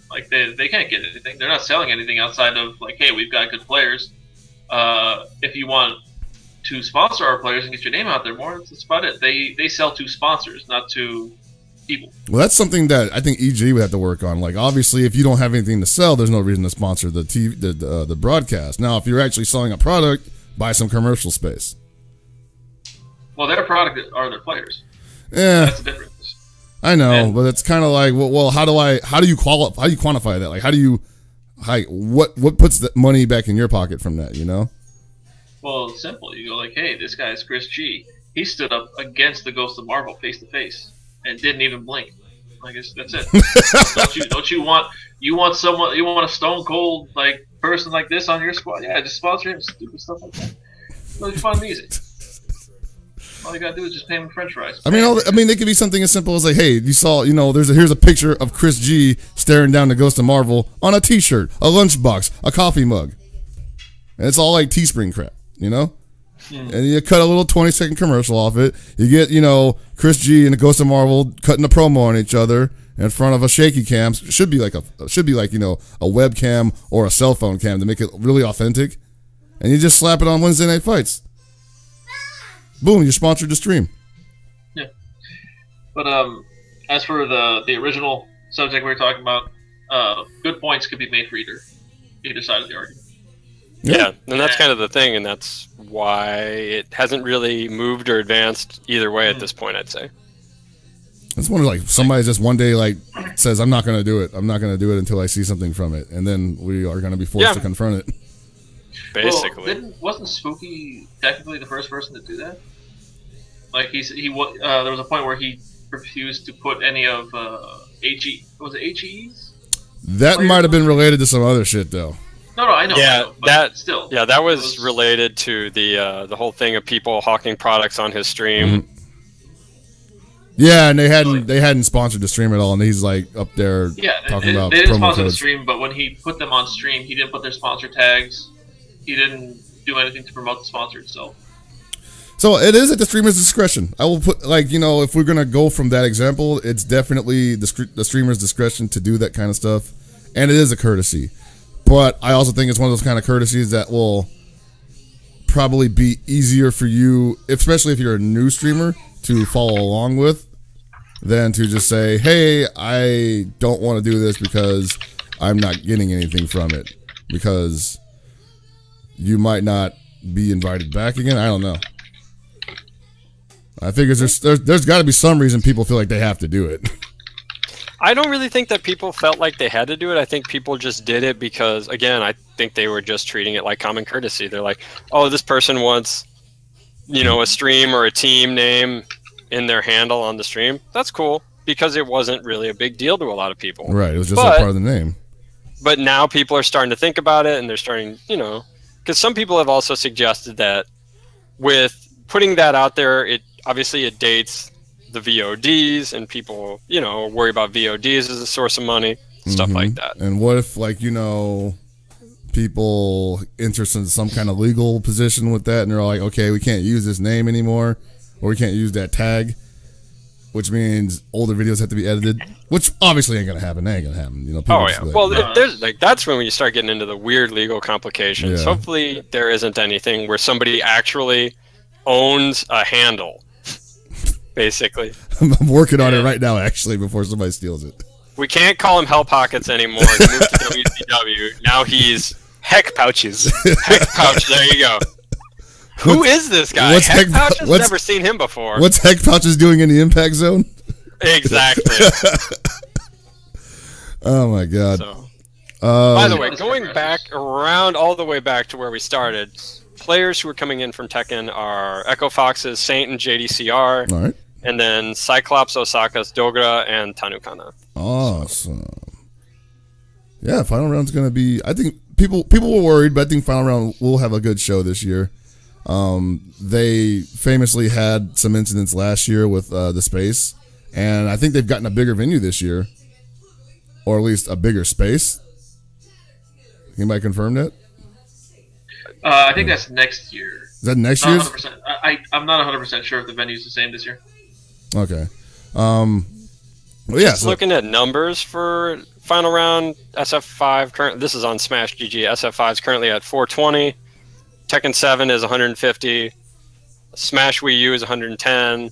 Like they can't get anything. They're not selling anything outside of like, hey, we've got good players. If you want to sponsor our players and get your name out there more, that's about it. They sell to sponsors, not to people. Well, that's something that I think EG would have to work on. Like, obviously, if you don't have anything to sell, there's no reason to sponsor the the broadcast. Now, if you're actually selling a product, buy some commercial space. Well, their product are their players. Yeah, that's the difference. I know, but it's kind of like, well, how do you quantify that? Like, what puts the money back in your pocket from that? You know? Well, it's simple. You go like, hey, this guy's Chris G. He stood up against the Ghost of Marvel face to face and didn't even blink. I guess that's it. don't you want a stone cold like person like this on your squad? Yeah, just sponsor him. Stupid stuff like that. Really fun music. All you gotta do is just pay him French fries. I mean, it could be something as simple as like, hey, you saw, you know, here's a picture of Chris G staring down the Ghost of Marvel on a T-shirt, a lunchbox, a coffee mug, and it's all like Teespring crap, you know. And you cut a little 20-second commercial off it. You get, you know, Chris G and the Ghost of Marvel cutting a promo on each other in front of a shaky cam. Should be like you know, a webcam or a cell phone cam to make it really authentic. And you just slap it on Wednesday Night Fights. Boom, you sponsored the stream. Yeah. But as for the original subject we were talking about, good points could be made for either side of the argument. Yeah, and that's kind of the thing, and that's why it hasn't really moved or advanced either way at this point, I'd say. It's one of like somebody just one day like says, "I'm not going to do it. I'm not going to do it until I see something from it," and then we are going to be forced to confront it. Basically, wasn't Spooky technically the first person to do that? Like there was a point where he refused to put any of HE. Was it HE's? That might have been related to some other shit, though. No, I know. Yeah, but still. Yeah, that was related to the whole thing of people hawking products on his stream. Mm-hmm. Yeah, and they hadn't sponsored the stream at all, and he's like up there talking about they didn't promo sponsor codes. the stream, but when he put them on stream, he didn't put their sponsor tags. He didn't do anything to promote the sponsor itself. So it is at the streamer's discretion. I will put, like, you know, if we're gonna go from that example, it's definitely the streamer's discretion to do that kind of stuff, and it is a courtesy. But I also think it's one of those kind of courtesies that will probably be easier for you, especially if you're a new streamer, to follow along with, than to just say, hey, I don't want to do this because I'm not getting anything from it, because you might not be invited back again. I don't know. I figure there's got to be some reason people feel like they have to do it. I don't really think that people felt like they had to do it. I think people just did it because, again, I think they were just treating it like common courtesy. They're like, oh, this person wants, you know, a stream or a team name in their handle on the stream. That's cool, because it wasn't really a big deal to a lot of people. Right, it was just a part of the name. But now people are starting to think about it, and they're starting, you know, because some people have also suggested that with putting that out there, it obviously it dates the VODs, and people, worry about VODs as a source of money, stuff like that. And what if, like, people interested in some kind of legal position with that, and they're like, okay, we can't use this name anymore, or we can't use that tag, which means older videos have to be edited, which obviously ain't gonna happen. That ain't gonna happen. Oh yeah. Well, there's that's when you start getting into the weird legal complications. Yeah. Hopefully, there isn't anything where somebody actually owns a handle. Basically, I'm working on it right now, actually, before somebody steals it. We can't call him Hell Pockets anymore. He moved to WCW. Now he's Heck Pouches. Heck Pouch. There you go. Who is this guy? What's Heck Pouch has never seen him before. What's Heck Pouches doing in the Impact Zone? Exactly. Oh my God. So, by the way, going back around all the way back to where we started, players who are coming in from Tekken are Echo Fox's Saint and JDCR. All right. And then Cyclops Osaka's Dogra and Tanukana. Awesome. Yeah, final round's gonna be. I think people were worried, but I think final round will have a good show this year. They famously had some incidents last year with the space, and I think they've gotten a bigger venue this year, or at least a bigger space. Anybody confirm that? I think that's next year. Is that next year? I'm not 100% sure if the venue's the same this year. Okay. Well, yeah. Just looking at numbers for final round, SF5 this is on Smash GG. SF5 is currently at 420. Tekken 7 is 150. Smash Wii U is 110.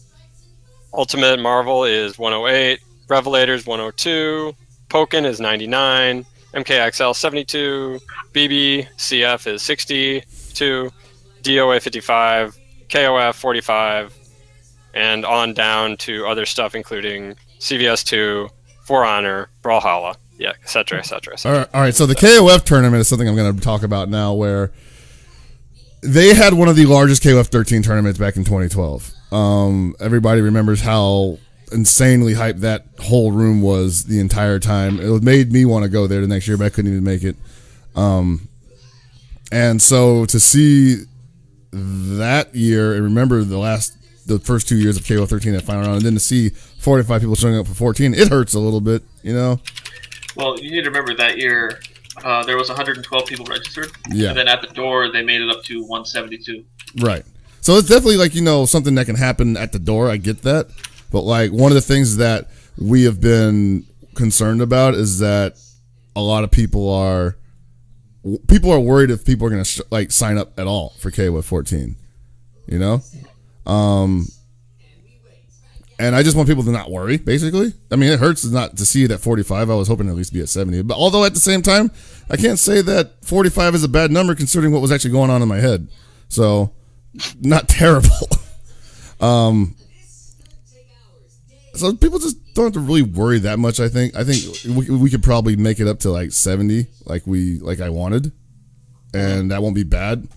Ultimate Marvel is 108. Revelators 102. Pokken is 99. MKXL 72. BB-CF is 62. DOA 55. KOF 45. And on down to other stuff, including CVS2, For Honor, Brawlhalla, etc., etc., etc. All right, so the KOF tournament is something I'm going to talk about now, where they had one of the largest KOF 13 tournaments back in 2012. Everybody remembers how insanely hyped that whole room was the entire time. It made me want to go there the next year, but I couldn't even make it. And so to see that year, and remember the first 2 years of KO 13 at final round, and then to see 45 people showing up for 14, it hurts a little bit, Well, you need to remember that year there was 112 people registered. Yeah. And then at the door, they made it up to 172. Right. So it's definitely something that can happen at the door. I get that. But one of the things that we have been concerned about is that a lot of people are worried if people are going to sign up at all for KO 14, and I just want people to not worry, basically. I mean, it hurts not to see it at 45. I was hoping to at least be at 70. But although at the same time, I can't say that 45 is a bad number considering what was actually going on in my head. So, not terrible. So people just don't have to really worry that much, I think. I think we could probably make it up to 70 like I wanted. And that won't be bad.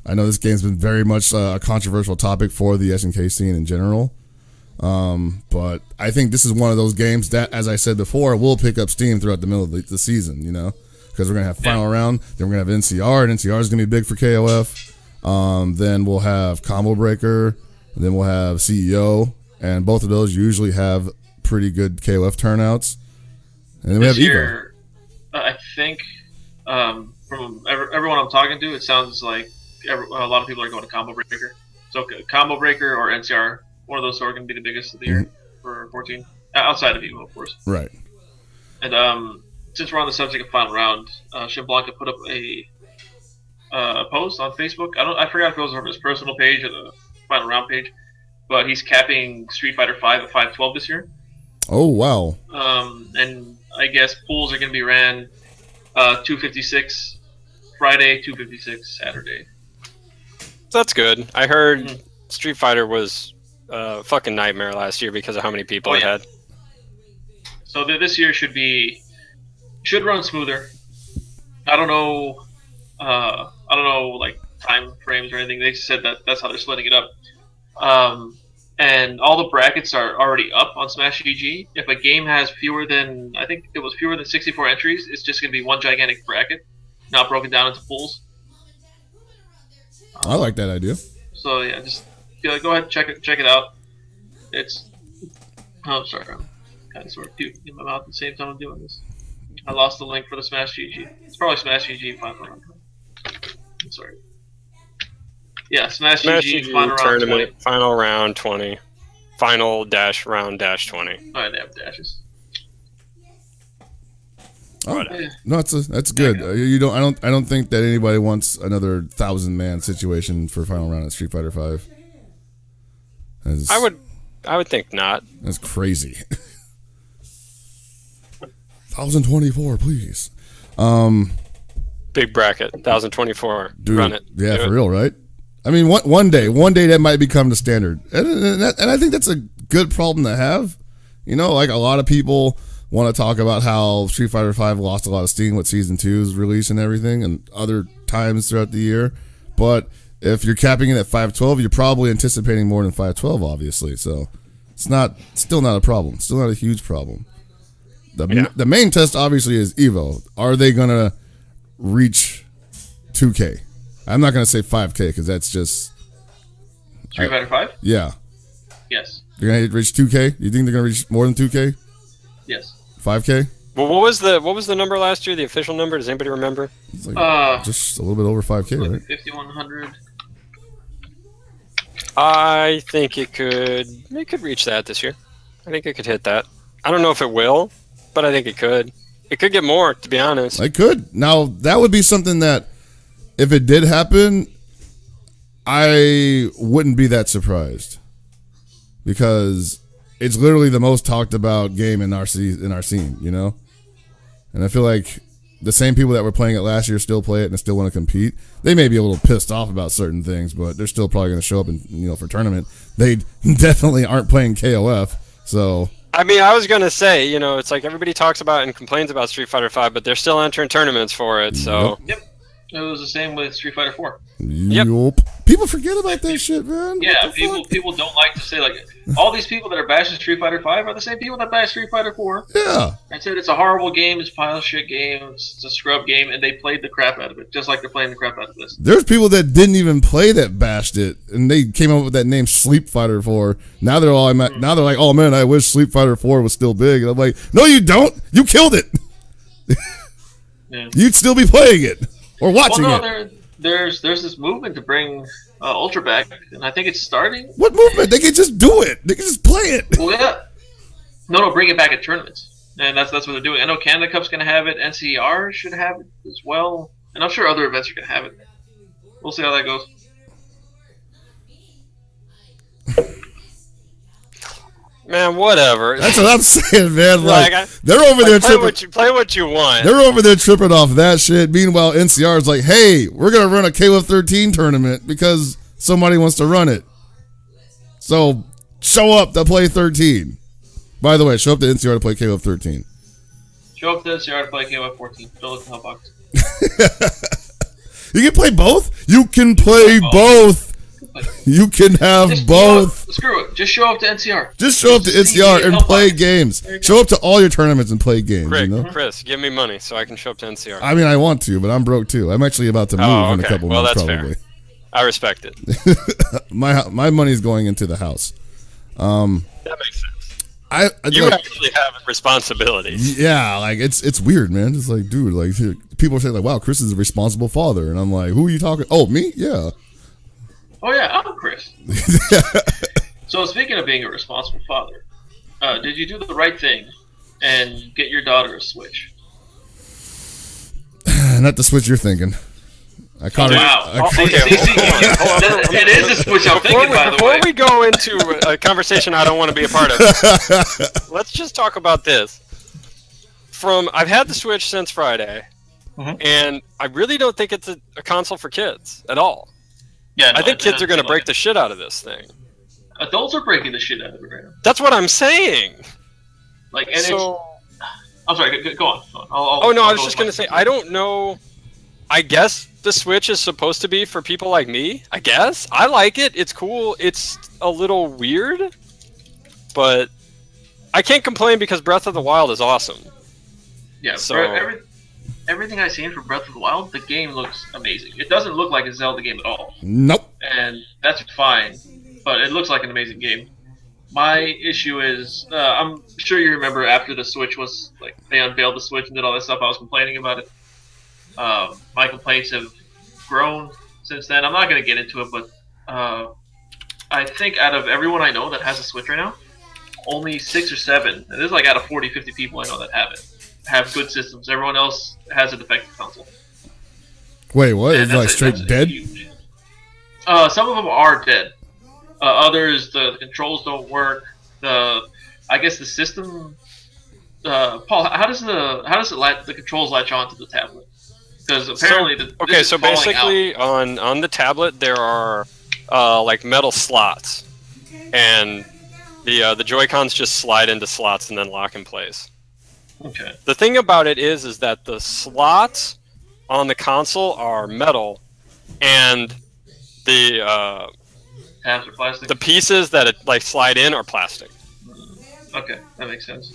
I know this game's been very much a controversial topic for the SNK scene in general. But I think this is one of those games that, as I said before, will pick up steam throughout the middle of the season, because we're going to have final round, then we're going to have NCR, and NCR is going to be big for KOF. Then we'll have Combo Breaker, and then we'll have CEO, and both of those usually have pretty good KOF turnouts. And then we have EVO. I think from everyone I'm talking to, it sounds like a lot of people are going to Combo Breaker. So Combo Breaker or NCR, one of those are going to be the biggest of the year for 14, outside of EVO, of course. Right. And since we're on the subject of final round, Shin Blanca put up a post on Facebook. I forgot if it was from his personal page or the final round page, but he's capping Street Fighter 5 at 512 this year. Oh wow! And I guess pools are going to be ran 256 Friday, 256 Saturday. That's good. I heard Street Fighter was a fucking nightmare last year because of how many people it had. So this year should run smoother. I don't know time frames or anything. They said that's how they're splitting it up. And all the brackets are already up on Smash GG. If a game has fewer than 64 entries, it's just going to be one gigantic bracket, not broken down into pools. I like that idea. So yeah, just go ahead, check it out. It's Oh, sorry. I'm kind of sort of puking in my mouth at the same time I'm doing this. I lost the link for the Smash GG. It's probably Smash GG final round. I'm sorry. Yeah, Smash GG final round 20. Final round 20. Final dash round dash 20. Alright, they have dashes. Oh, no, that's good. You don't. I don't think that anybody wants another 1,000-man situation for final round at Street Fighter V. I would think not. That's crazy. 1,024, please. Big bracket, 1,024. Dude, run it. Yeah, for real, right? I mean, one day that might become the standard, and I think that's a good problem to have. You know, like a lot of people want to talk about how Street Fighter V lost a lot of steam with Season 2's release and everything, and other times throughout the year. But if you're capping it at 512, you're probably anticipating more than 512, obviously. So it's still not a problem. Still not a huge problem. The main test, obviously, is Evo. Are they going to reach 2K? I'm not going to say 5K because that's just... Street Fighter 5? Yeah. Yes. They're going to reach 2K? You think they're going to reach more than 2K? Yes. 5K? Well, what was the number last year? The official number? Does anybody remember? It's like just a little bit over 5K, right? 5,100. I think it could reach that this year. I think it could hit that. I don't know if it will, but I think it could. It could get more, to be honest. It could. Now, that would be something that, if it did happen, I wouldn't be that surprised. Because it's literally the most talked about game in our scene, you know? And I feel like the same people that were playing it last year still play it and still want to compete. They may be a little pissed off about certain things, but they're still probably going to show up for tournament. They definitely aren't playing KOF, so... I mean, I was going to say, it's like everybody talks about and complains about Street Fighter V, but they're still entering tournaments for it, so... Yep. It was the same with Street Fighter 4. Yep. People forget about that shit, man. Yeah, people don't like to say, like, all these people that are bashing Street Fighter 5 are the same people that bash Street Fighter 4. Yeah. I said it's a horrible game, it's a pile of shit game, it's a scrub game, and they played the crap out of it, just like they're playing the crap out of this. There's people that didn't even play that bashed it, and they came up with that name Sleep Fighter 4. Now they're like, oh man, I wish Sleep Fighter 4 was still big. And I'm like, no, you don't. You killed it. Yeah. You'd still be playing it. Or watching it. There's this movement to bring Ultra back, and I think it's starting. What movement? They can just do it. They can just play it. Well, yeah. No, bring it back at tournaments, and that's what they're doing. I know Canada Cup's going to have it. NCR should have it as well, and I'm sure other events are going to have it. We'll see how that goes. Man, whatever. That's what I'm saying, man. They're over there tripping. Play what you want. They're over there tripping off that shit. Meanwhile, NCR is like, hey, we're going to run a KOF 13 tournament because somebody wants to run it. So, show up to play 13. By the way, show up to NCR to play KOF 13. Show up to NCR to play KOF 14. Don't look in the box. You can play both? You can play both. You can have both. Screw it. Just show up to NCR. Just show up to NCR and play games. Show up to all your tournaments and play games. Chris, give me money so I can show up to NCR. I mean, I want to, but I'm broke too. I'm actually about to move in a couple months, that's probably. Fair. I respect it. my money's going into the house. That makes sense. You actually have responsibilities. Yeah, like it's weird, man. It's like, dude, like people say, like, wow, Chris is a responsible father, and I'm like, who are you talking? Oh, me? Yeah. Oh yeah, I'm Chris. So speaking of being a responsible father, did you do the right thing and get your daughter a Switch? Not the Switch you're thinking. I caught her. Wow. It is a Switch I'm thinking, by the way. Before we go into a conversation I don't want to be a part of, let's just talk about this. I've had the Switch since Friday, and I really don't think it's a console for kids at all. Yeah, no, I think kids are going to break the shit out of this thing. Adults are breaking the shit out of it right now. That's what I'm saying. I'm sorry, go on. I was just going to say, I don't know. I guess the Switch is supposed to be for people like me. I guess. I like it. It's cool. It's a little weird. But I can't complain because Breath of the Wild is awesome. Yeah, so everything I've seen from Breath of the Wild, the game looks amazing. It doesn't look like a Zelda game at all. Nope. And that's fine, but it looks like an amazing game. My issue is, I'm sure you remember after the Switch was like they unveiled the Switch and did all this stuff. I was complaining about it. My complaints have grown since then. I'm not going to get into it, but I think out of everyone I know that has a Switch right now, only 6 or 7, and this is like out of 40, 50 people I know that have it, have good systems. Everyone else has a defective console. Wait, what? It's like straight dead? Huge. Some of them are dead. Others, the controls don't work. I guess the system. Paul, how does the controls latch onto the tablet? Because apparently, so basically on the tablet there are like metal slots, and the Joy-Cons just slide into slots and then lock in place. Okay. The thing about it is that the slots on the console are metal, and the tabs are plastic. the pieces that it like slide in are plastic. Okay, that makes sense.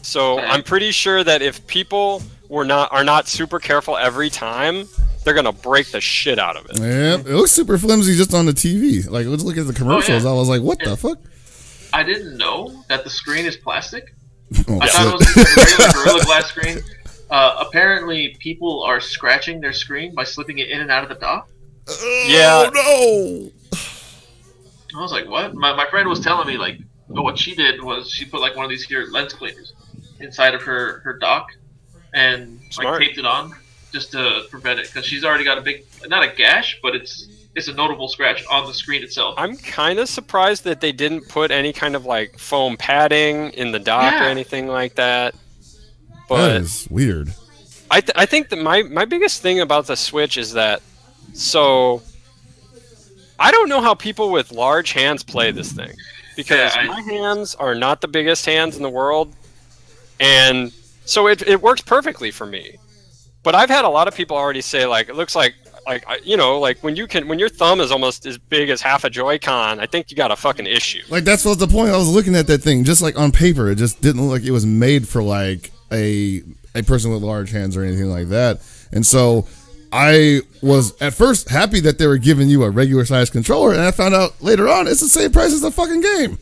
So I'm pretty sure that if people are not super careful every time, they're gonna break the shit out of it. Yeah, it looks super flimsy just on the TV. Like, let's look at the commercials. Oh, yeah. I was like, what the fuck? I didn't know that the screen is plastic. Oh, I thought it was a regular Gorilla Glass screen. Apparently, people are scratching their screen by slipping it in and out of the dock. Yeah. Oh, no. I was like, what? My friend was telling me, like, what she did was she put, like, one of these here lens cleaners inside of her dock and, like, taped it on just to prevent it. Because she's already got a big, not a gash, but it's a notable scratch on the screen itself. I'm kind of surprised that they didn't put any kind of, like, foam padding in the dock or anything like that. But that is weird. I think that my biggest thing about the Switch is that, so I don't know how people with large hands play this thing, because my hands are not the biggest hands in the world, and so it works perfectly for me. But I've had a lot of people already say, like, it looks like you know, like when your thumb is almost as big as half a Joy-Con, I think you got a fucking issue. Like, that's what the point. I was looking at that thing just like on paper. It just didn't look like it was made for like a person with large hands or anything like that. And so I was at first happy that they were giving you a regular size controller, and I found out later on it's the same price as the fucking game.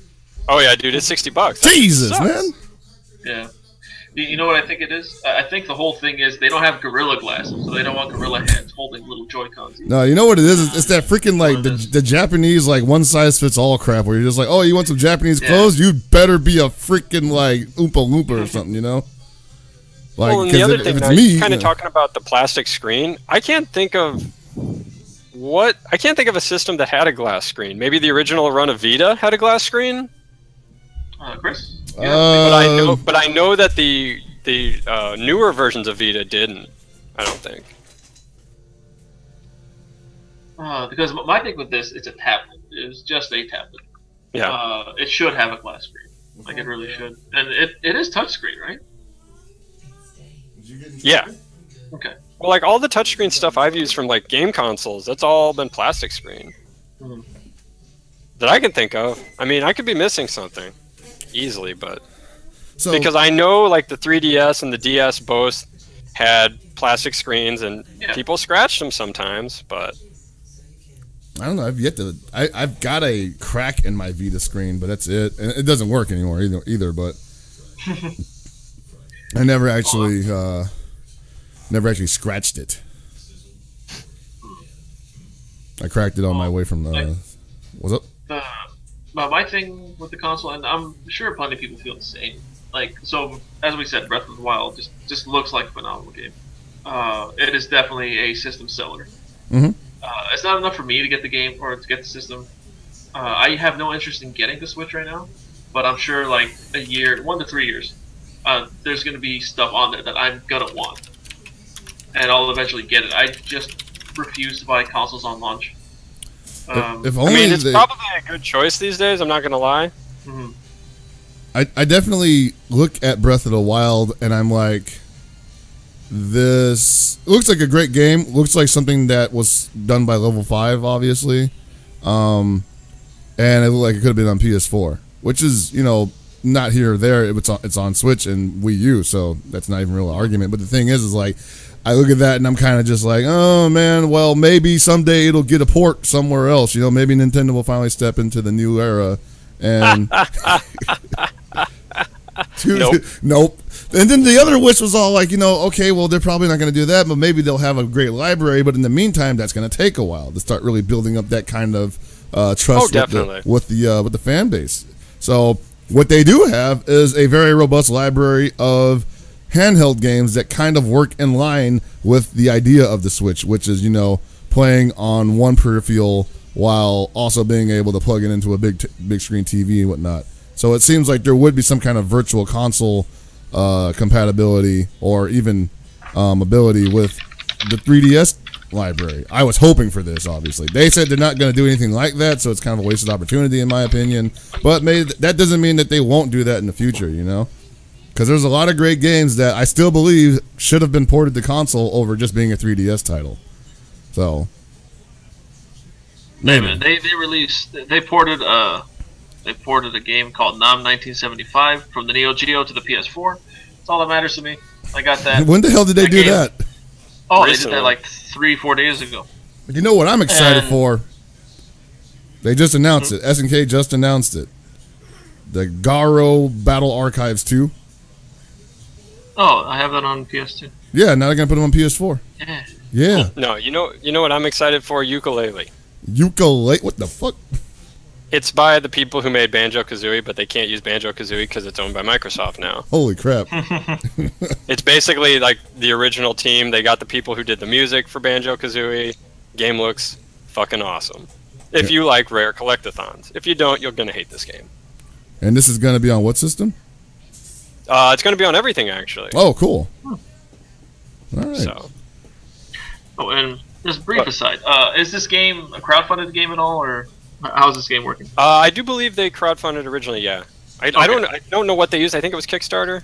Oh yeah, dude, it's $60. Jesus, man. Yeah. You know what I think it is? I think the whole thing is they don't have Gorilla Glass, so they don't want Gorilla hands holding little Joy-Cons. No, you know what it is? It's that freaking, like, the Japanese, like, one-size-fits-all crap where you're just like, oh, you want some Japanese clothes? You better be a freaking, like, Oompa Loompa or something, you know? Like, well, and the other thing, me, kind of talking about the plastic screen, I can't think of a system that had a glass screen. Maybe the original run of Vita had a glass screen? Chris? Yeah. But I know that the newer versions of Vita didn't. I don't think. Because my thing with this, it's a tablet. It's just a tablet. Yeah. It should have a glass screen. Like, it really should. And it is touchscreen, right? Yeah. Okay. Well, like all the touchscreen stuff I've used from like game consoles, that's all been plastic screen. That I can think of. I mean, I could be missing something easily, but because I know like the 3DS and the DS both had plastic screens, and people scratched them sometimes, but I don't know. I've got a crack in my Vita screen, but that's it. And it doesn't work anymore either. But I never actually scratched it. I cracked it on my way from the. What's up? My thing with the console, and I'm sure plenty of people feel the same. Like, so as we said, Breath of the Wild just looks like a phenomenal game. It is definitely a system seller. It's not enough for me to get the game or to get the system. I have no interest in getting the Switch right now, but I'm sure like a year, 1 to 3 years, there's going to be stuff on there that I'm going to want. And I'll eventually get it. I just refuse to buy consoles on launch. If only it's probably a good choice these days, I'm not going to lie. I definitely look at Breath of the Wild and I'm like, this looks like a great game. Looks like something that was done by Level 5, obviously. And it looked like it could have been on PS4, which is, you know, not here or there. It's on Switch and Wii U, so that's not even a real argument. But the thing is like, I look at that and I'm kind of just like, oh man, well maybe someday it'll get a port somewhere else. You know, maybe Nintendo will finally step into the new era And Nope. Nope. And then the other wish was all like, okay, well, they're probably not going to do that, but maybe they'll have a great library. But in the meantime, that's going to take a while to start really building up that kind of trust with the fan base. So what they do have is a very robust library of handheld games that kind of work in line with the idea of the Switch, which is, playing on one peripheral while also being able to plug it into a big screen TV and whatnot. So it seems like there would be some kind of virtual console compatibility or even ability with the 3DS library. I was hoping for this, obviously. They said they're not going to do anything like that, so it's kind of a wasted opportunity in my opinion. But that doesn't mean that they won't do that in the future, Because there's a lot of great games that I still believe should have been ported to console over just being a 3DS title. So, maybe. They ported a game called Nam 1975 from the Neo Geo to the PS4. That's all that matters to me. I got that. When the hell did they do that? Oh, recently. They did that like 3-4 days ago. But you know what I'm excited for? They just announced it. SNK just announced it. The Garo Battle Archives 2. Oh, I have that on PS2. Yeah, now they're gonna put them on PS4. Yeah. No, you know what I'm excited for? Ukulele. Ukulele? What the fuck? It's by the people who made Banjo-Kazooie, but they can't use Banjo-Kazooie because it's owned by Microsoft now. Holy crap. It's basically like the original team. They got the people who did the music for Banjo-Kazooie. Game looks fucking awesome. If you like rare collectathons. If you don't, you're going to hate this game. And this is going to be on what system? It's going to be on everything, actually. Oh, cool. All right. So. Oh, and just a brief aside. Is this game a crowdfunded game at all, or how's this game working? I do believe they crowdfunded originally, yeah. I don't know what they used. I think it was Kickstarter.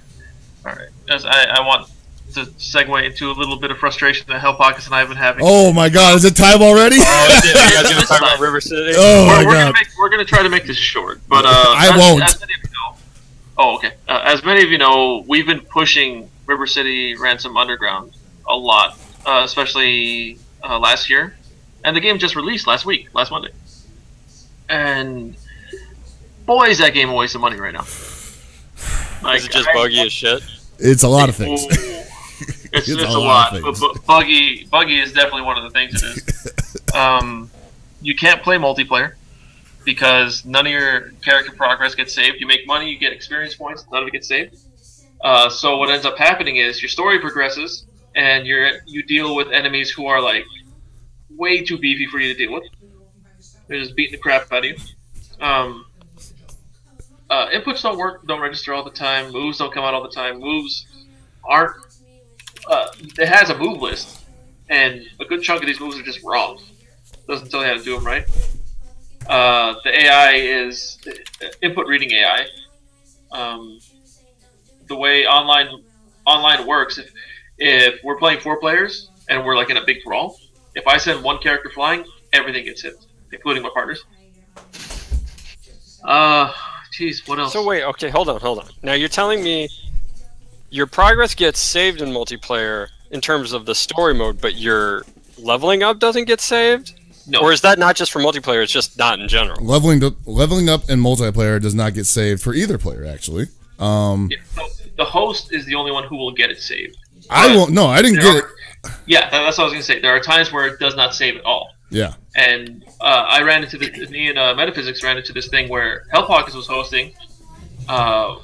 All right. I want to segue into a little bit of frustration that Hell Pockets and I have been having. Oh my God! Is it time already? Oh, you guys gonna talk about River City? Oh my God! We're gonna try to make this short, but I won't. As many of you know, okay. As many of you know, we've been pushing River City Ransom Underground a lot, especially last year, and the game just released last Monday. And boy, is that game a waste of money right now. Like, is it just buggy as shit? It's a lot of things. It's a lot. But buggy is definitely one of the things it is. You can't play multiplayer because none of your character progress gets saved. You make money, you get experience points, none of it gets saved. So what ends up happening is your story progresses, and you deal with enemies who are like way too beefy for you to deal with. They're just beating the crap out of you. Inputs don't register all the time. Moves don't come out all the time. Moves aren't. It has a move list, and a good chunk of these moves are just wrong. It doesn't tell you how to do them right. The AI is input reading AI. The way online works, if we're playing 4 players and we're like in a big brawl, if I send one character flying, everything gets hit, including my partners. Jeez, what else? So wait, okay, hold on. Now you're telling me your progress gets saved in multiplayer in terms of the story mode, but your leveling up doesn't get saved? No. Or is that not just for multiplayer, it's just not in general? Leveling up in multiplayer does not get saved for either player, actually. Yeah, so the host is the only one who will get it saved. I won't. No, I didn't get it. Yeah, that's what I was going to say. There are times where it does not save at all. Yeah. And I ran into me and Metaphysics ran into this thing where Hell Pockets was hosting. I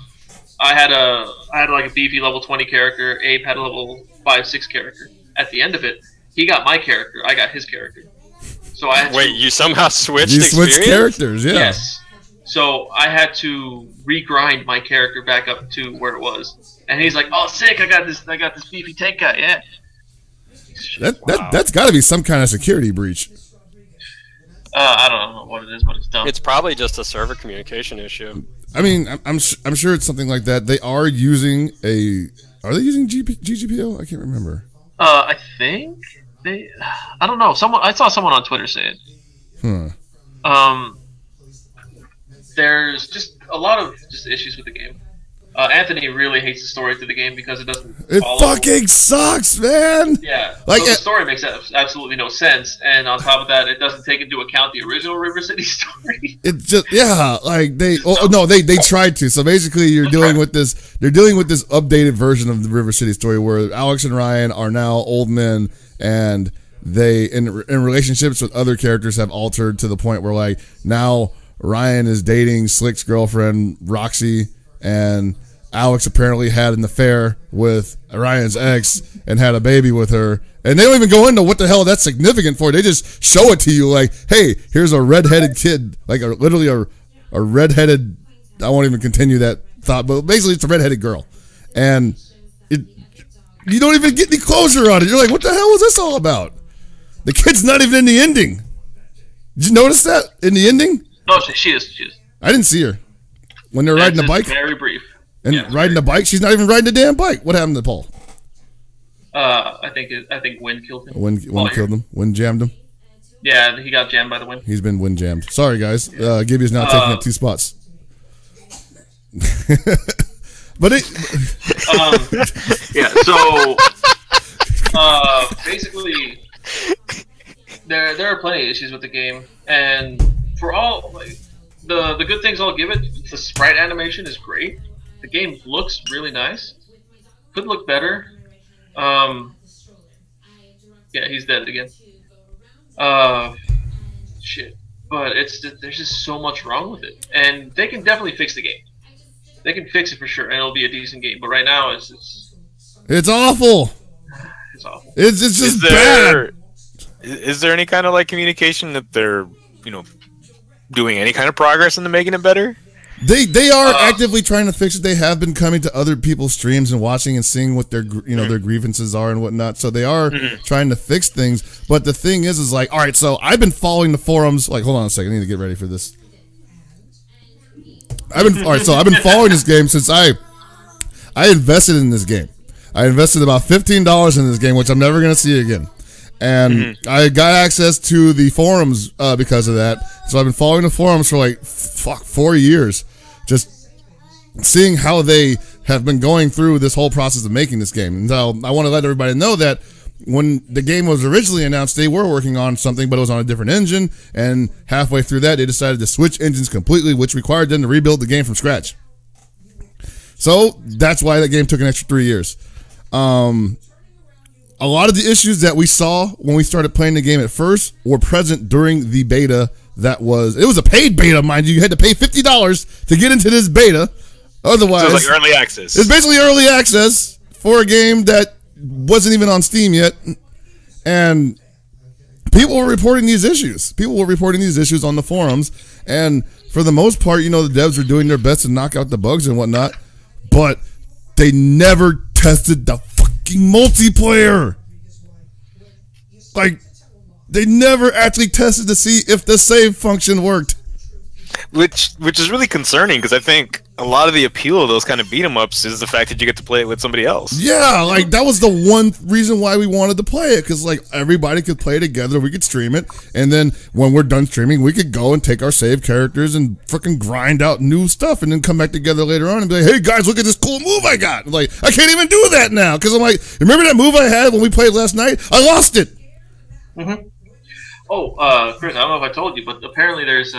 had like a beefy level 20 character. Abe had a level 5-6 character. At the end of it, he got my character. I got his character. So I had you somehow switched experience? Switched characters, yeah. Yes. So I had to regrind my character back up to where it was. And he's like, "Oh, sick! I got this beefy tank guy." Yeah. That's got to be some kind of security breach. I don't know what it is, but it's dumb. It's probably just a server communication issue. I mean, I'm sure it's something like that. They are using Are they using GGPO? I can't remember. I think they. I don't know. I saw someone on Twitter say it. There's just a lot of issues with the game. Anthony really hates the story to the game because it doesn't. It fucking sucks, man. Yeah, like so the story makes absolutely no sense, and on top of that, it doesn't take into account the original River City story. It just like they they tried to. So basically, you're dealing with this. They're dealing with this updated version of the River City story where Alex and Ryan are now old men, and they in relationships with other characters have altered to the point where like now Ryan is dating Slick's girlfriend Roxy, and Alex apparently had an affair with Ryan's ex and had a baby with her. And they don't even go into what the hell that's significant for. They just show it to you like, hey, here's a redheaded kid. Like literally a redheaded, I won't even continue that thought, but basically it's a redheaded girl. And you don't even get any closure on it. You're like, what the hell was this all about? The kid's not even in the ending. Did you notice that in the ending? Oh, she is. I didn't see her. When they're riding the bike? Very brief. And riding the bike? She's not even riding the damn bike. What happened to Paul? I think wind killed him. Wind killed him. Wind jammed him. Yeah, he got jammed by the wind. He's been wind jammed. Sorry, guys. Gibby's now taking up 2 spots. But it. Yeah. So basically, there are plenty of issues with the game, and for all like the good things I'll give it, the sprite animation is great. The game looks really nice. Could look better. Yeah, he's dead again. Shit. But there's just so much wrong with it, and they can definitely fix the game. They can fix it for sure, and it'll be a decent game. But right now, it's awful. It's awful. It's just bad. Is there any kind of like communication that they're doing any kind of progress into making it better? They are actively trying to fix it. They have been coming to other people's streams and watching and seeing what their their grievances are and whatnot. So they are trying to fix things. But the thing is like, all right, so I've been following the forums. Like, hold on a second, I need to get ready for this. I've been following this game since I invested in this game. I invested about $15 in this game, which I'm never gonna see again. And I got access to the forums because of that. So I've been following the forums for like 4 years, just seeing how they have been going through this whole process of making this game. And so I want to let everybody know that when the game was originally announced, they were working on something, but it was on a different engine. And halfway through that, they decided to switch engines completely, which required them to rebuild the game from scratch. So that's why that game took an extra 3 years. A lot of the issues that we saw when we started playing the game at first were present during the beta. It was a paid beta, mind you. You had to pay $50 to get into this beta. Otherwise, so it's like early access. It's basically early access for a game that wasn't even on Steam yet. And people were reporting these issues. People were reporting these issues on the forums. And for the most part, the devs were doing their best to knock out the bugs and whatnot. But they never tested the fucking multiplayer. Like, they never actually tested to see if the save function worked. Which is really concerning, because I think a lot of the appeal of those kind of beat 'em ups is the fact that you get to play it with somebody else. Yeah, like that was the one reason why we wanted to play it, because like everybody could play together, we could stream it, and then when we're done streaming, we could go and take our save characters and freaking grind out new stuff, and then come back together later on and be like, hey guys, look at this cool move I got. Like, I can't even do that now, because I'm like, remember that move I had when we played last night? I lost it. Oh, Chris, I don't know if I told you, but apparently there's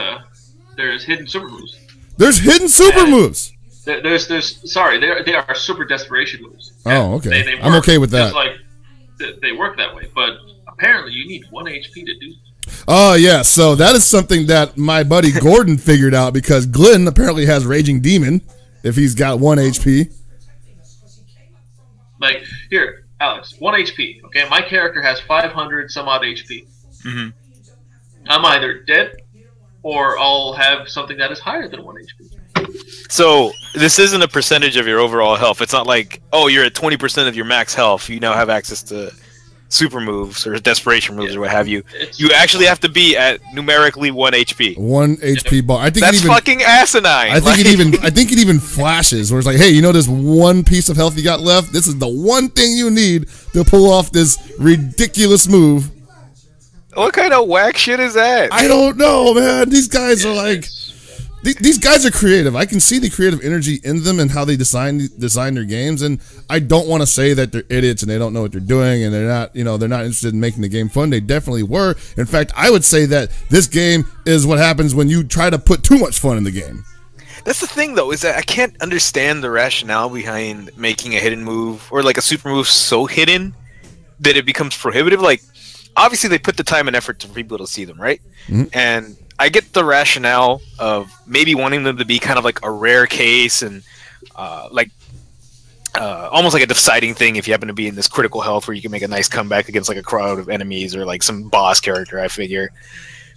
hidden super moves. There's hidden super moves. Sorry, they are super desperation moves. Oh, okay. They I'm okay with that. Like they work that way, but apparently you need 1 HP to do. Oh yeah, so that is something that my buddy Gordon figured out, because Glenn apparently has Raging Demon if he's got 1 HP. Like here, Alex, 1 HP. Okay, my character has 500 some odd HP. I'm either dead, or I'll have something that is higher than 1 HP. So this isn't a percentage of your overall health. It's not like, oh, you're at 20% of your max health. You now have access to super moves or desperation moves or what have you. You actually have to be at numerically 1 HP. 1 HP bar. I think that's fucking asinine. I think it even flashes where it's like, hey, this one piece of health you got left? This is the one thing you need to pull off this ridiculous move. What kind of whack shit is that? I don't know, man. These guys are like, these guys are creative. I can see the creative energy in them and how they design their games. And I don't want to say that they're idiots and they don't know what they're doing and they're not interested in making the game fun. They definitely were. In fact, I would say that this game is what happens when you try to put too much fun in the game. That's the thing, though, is that I can't understand the rationale behind making a hidden move or like a super move so hidden that it becomes prohibitive. Like, obviously, they put the time and effort for people to see them, right? Mm-hmm. And I get the rationale of maybe wanting them to be kind of like a rare case and almost like a deciding thing if you happen to be in this critical health where you can make a nice comeback against like a crowd of enemies or like some boss character, I figure.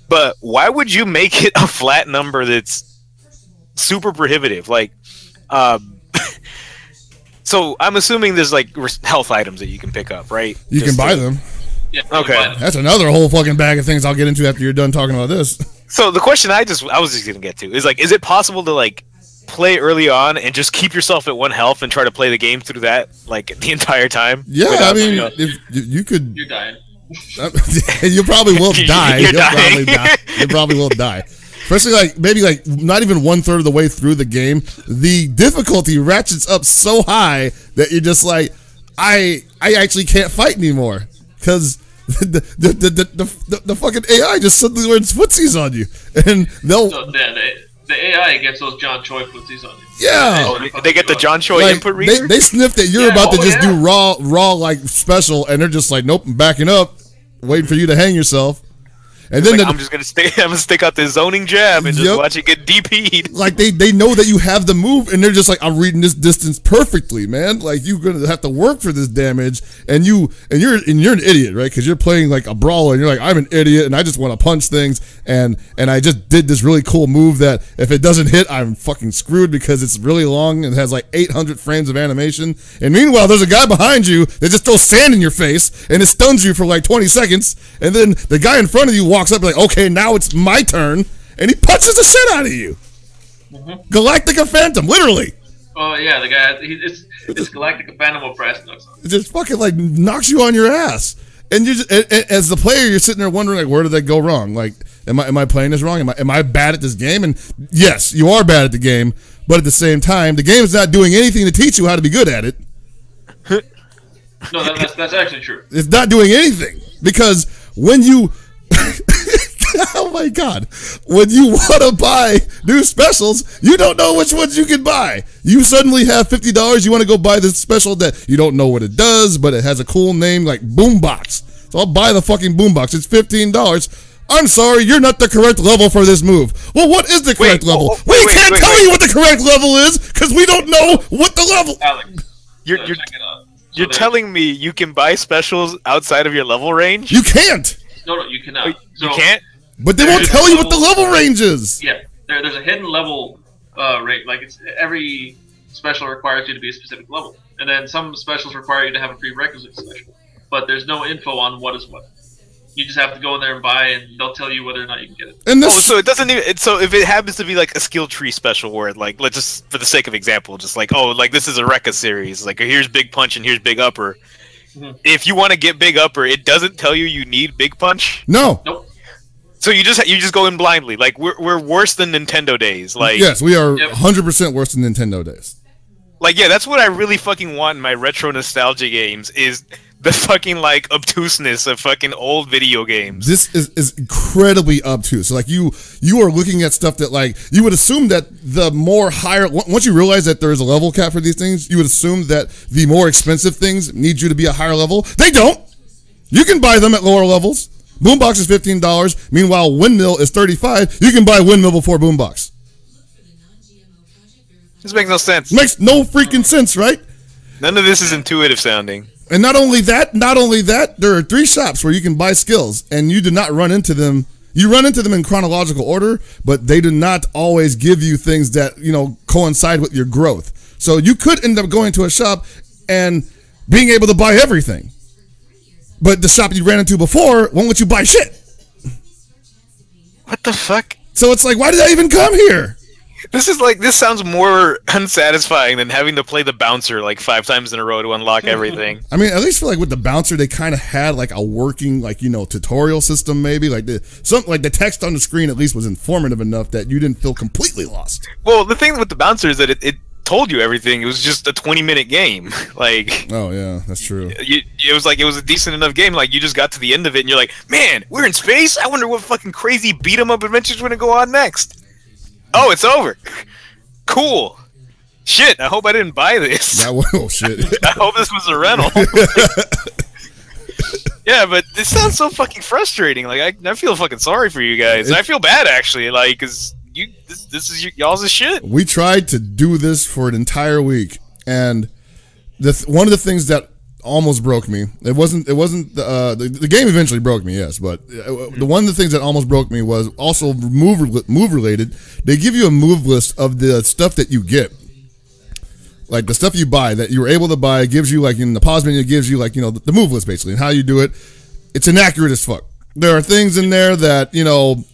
But why would you make it a flat number that's super prohibitive? Like, so I'm assuming there's like health items that you can pick up, right? You can buy them. Yeah, okay. That's another whole fucking bag of things I'll get into after you're done talking about this. So the question I was just gonna get to is like, is it possible to like play early on and just keep yourself at 1 health and try to play the game through that like the entire time? Yeah, I mean, if you could, you're dying. You probably will die. You probably will die. Especially like maybe like not even 1/3 of the way through the game, the difficulty ratchets up so high that you're just like, I actually can't fight anymore because the fucking AI just suddenly learns footsies on you, and the AI gets those John Choi footsies on you. Yeah, they get the John Choi like, input reader. They sniff that you're about to just do raw like special, and they're just like, nope, I'm backing up, waiting for you to hang yourself. And then like, I'm just gonna stick out this zoning jab and just watch it get DP'd. Like they know that you have the move, and they're just like, I'm reading this distance perfectly, man. Like you're gonna have to work for this damage, and you're an idiot, right? Because you're playing like a brawler, and you're like, I'm an idiot, and I just want to punch things, and I just did this really cool move that if it doesn't hit, I'm fucking screwed because it's really long and has like 800 frames of animation. And meanwhile, there's a guy behind you that just throws sand in your face, and it stuns you for like 20 seconds, and then the guy in front of you walks up like, okay, now it's my turn, and he punches the shit out of you. Mm-hmm. Galactica Phantom, literally. Oh yeah, the guy, it's Galactica Phantom of Brass Knucks. It just fucking like knocks you on your ass, and you just as the player, you're sitting there wondering like, where did that go wrong? Like, am I playing this wrong? Am I bad at this game? And yes, you are bad at the game, but at the same time, the game is not doing anything to teach you how to be good at it. No, that's actually true. It's not doing anything because when you oh my god, when you want to buy new specials, you don't know which ones you can buy. You suddenly have $50, you want to go buy this special that you don't know what it does, but it has a cool name like Boombox. So I'll buy the fucking Boombox. It's $15. I'm sorry, you're not the correct level for this move. Well, what is the correct level? We can't tell you what the correct level is because we don't know what the level. Alex, you're telling me you can buy specials outside of your level range? You can't. No, you cannot. You can't? But they won't tell you what the level range is. Yeah, there's a hidden level rate. Like every special requires you to be a specific level, and then some specials require you to have a prerequisite special. But there's no info on what is what. You just have to go in there and buy, and they'll tell you whether or not you can get it. And this, so it doesn't even. So if it happens to be like a skill tree special, where like let's just for the sake of example, just like like this is a Rekka series, like here's big punch and here's big upper. Mm-hmm. If you want to get big upper, it doesn't tell you need big punch. No. Nope. So you just go in blindly. Like we're worse than Nintendo days. Like yes, we are 100% worse than Nintendo days. Like yeah, that's what I really fucking want in my retro nostalgia games is the fucking like obtuseness of fucking old video games. This is incredibly obtuse. So, like you are looking at stuff that like you would assume that the more higher once you realize that there is a level cap for these things, you would assume that the more expensive things need you to be a higher level. They don't. You can buy them at lower levels. Boombox is $15. Meanwhile, Windmill is $35. You can buy Windmill before Boombox. This makes no sense. Makes no freaking sense, right? None of this is intuitive sounding. And not only that, there are 3 shops where you can buy skills, and you do not run into them. You run into them in chronological order, but they do not always give you things that coincide with your growth. So you could end up going to a shop and being able to buy everything. But the shop you ran into before won't let you buy shit. What the fuck? So it's like, why did I even come here? This sounds more unsatisfying than having to play the bouncer like 5 times in a row to unlock everything. I mean, at least for like with the bouncer, they kind of had like a working like tutorial system maybe like the text on the screen at least was informative enough that you didn't feel completely lost. Well, the thing with the bouncer is that it told you everything. It was just a 20-minute game. Like, oh yeah, that's true. It was a decent enough game. Like, you just got to the end of it and you're like, man, we're in space. I wonder what fucking crazy beat 'em up adventures gonna go on next. Oh, it's over. Cool. Shit, I hope I didn't buy this. Oh, shit. I hope this was a rental. Yeah, but this sounds so fucking frustrating. Like, I feel fucking sorry for you guys. I feel bad, actually, like, because this is y'all's shit. We tried to do this for an entire week, and one of the things that almost broke me. It wasn't the game eventually broke me, yes, but the one of the things that almost broke me was also move related. They give you a move list of the stuff that you get, like the stuff you buy that you were able to buy. It gives you like in the pause menu, it gives you like the move list basically and how you do it. It's inaccurate as fuck. There are things in there that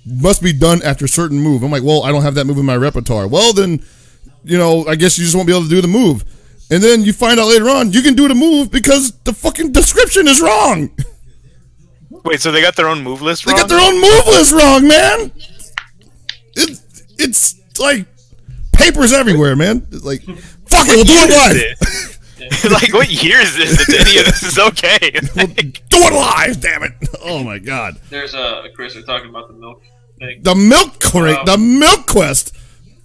must be done after a certain move. I'm like, well, I don't have that move in my repertoire. Well, then I guess you just won't be able to do the move. And then you find out later on you can do the move because the fucking description is wrong. Wait, so they got their own move list wrong? They got their own move list wrong, man. It's like papers everywhere, man. It's like, fuck it, we'll do it live. Like, what year is this that any of this is okay? We'll do it live, damn it. Oh, my God. There's Chris, they're talking about the milk thing. The milk crate, the milk quest.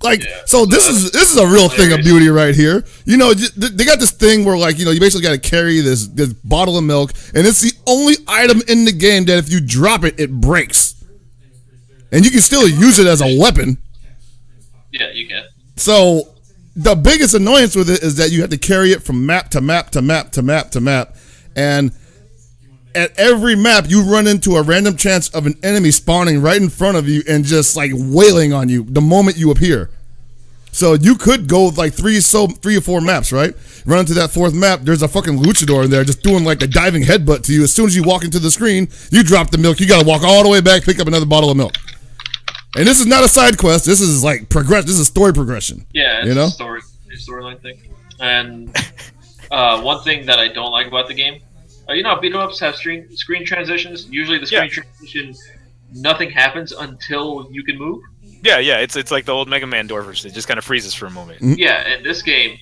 Like, yeah, so this is a real thing of beauty right here. They got this thing where, like, you basically got to carry this bottle of milk, and it's the only item in the game that if you drop it, it breaks. And you can still use it as a weapon. Yeah, you can. So, the biggest annoyance with it is that you have to carry it from map to map to map to map to map. And at every map, you run into a random chance of an enemy spawning right in front of you and just like wailing on you the moment you appear. So you could go like 3 or 4 maps, right? Run into that 4th map, there's a fucking luchador in there just doing like a diving headbutt to you. As soon as you walk into the screen, you drop the milk. You got to walk all the way back, pick up another bottle of milk. And this is not a side quest. This is like this is story progression. Yeah, it's a storyline thing. And one thing that I don't like about the game. How beat 'em ups have screen transitions? Usually the screen transition, nothing happens until you can move. Yeah, it's like the old Mega Man door version. It just kind of freezes for a moment. Mm-hmm. Yeah, in this game,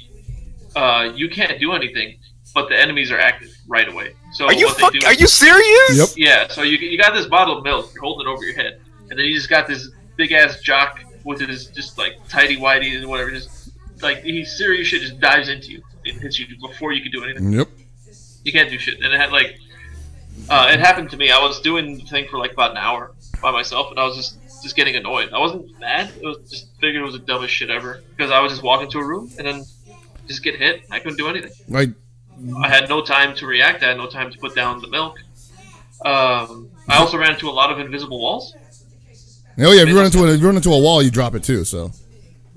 you can't do anything, but the enemies are active right away. So are you serious? Yep. Yeah, so you got this bottle of milk, you're holding it over your head, and then you just got this big ass jock with his just like tighty whitey and whatever, just like he serious shit just dives into you and hits you before you can do anything. Yep. You can't do shit. And it had like, it happened to me. I was doing the thing for like about an hour by myself, and I was just getting annoyed. I wasn't mad. It was just figured it was the dumbest shit ever because I was just walking to a room and then just get hit. I couldn't do anything. Like, I had no time to react. I had no time to put down the milk. I also ran into a lot of invisible walls. Oh yeah, if you run into a wall, you drop it too. So.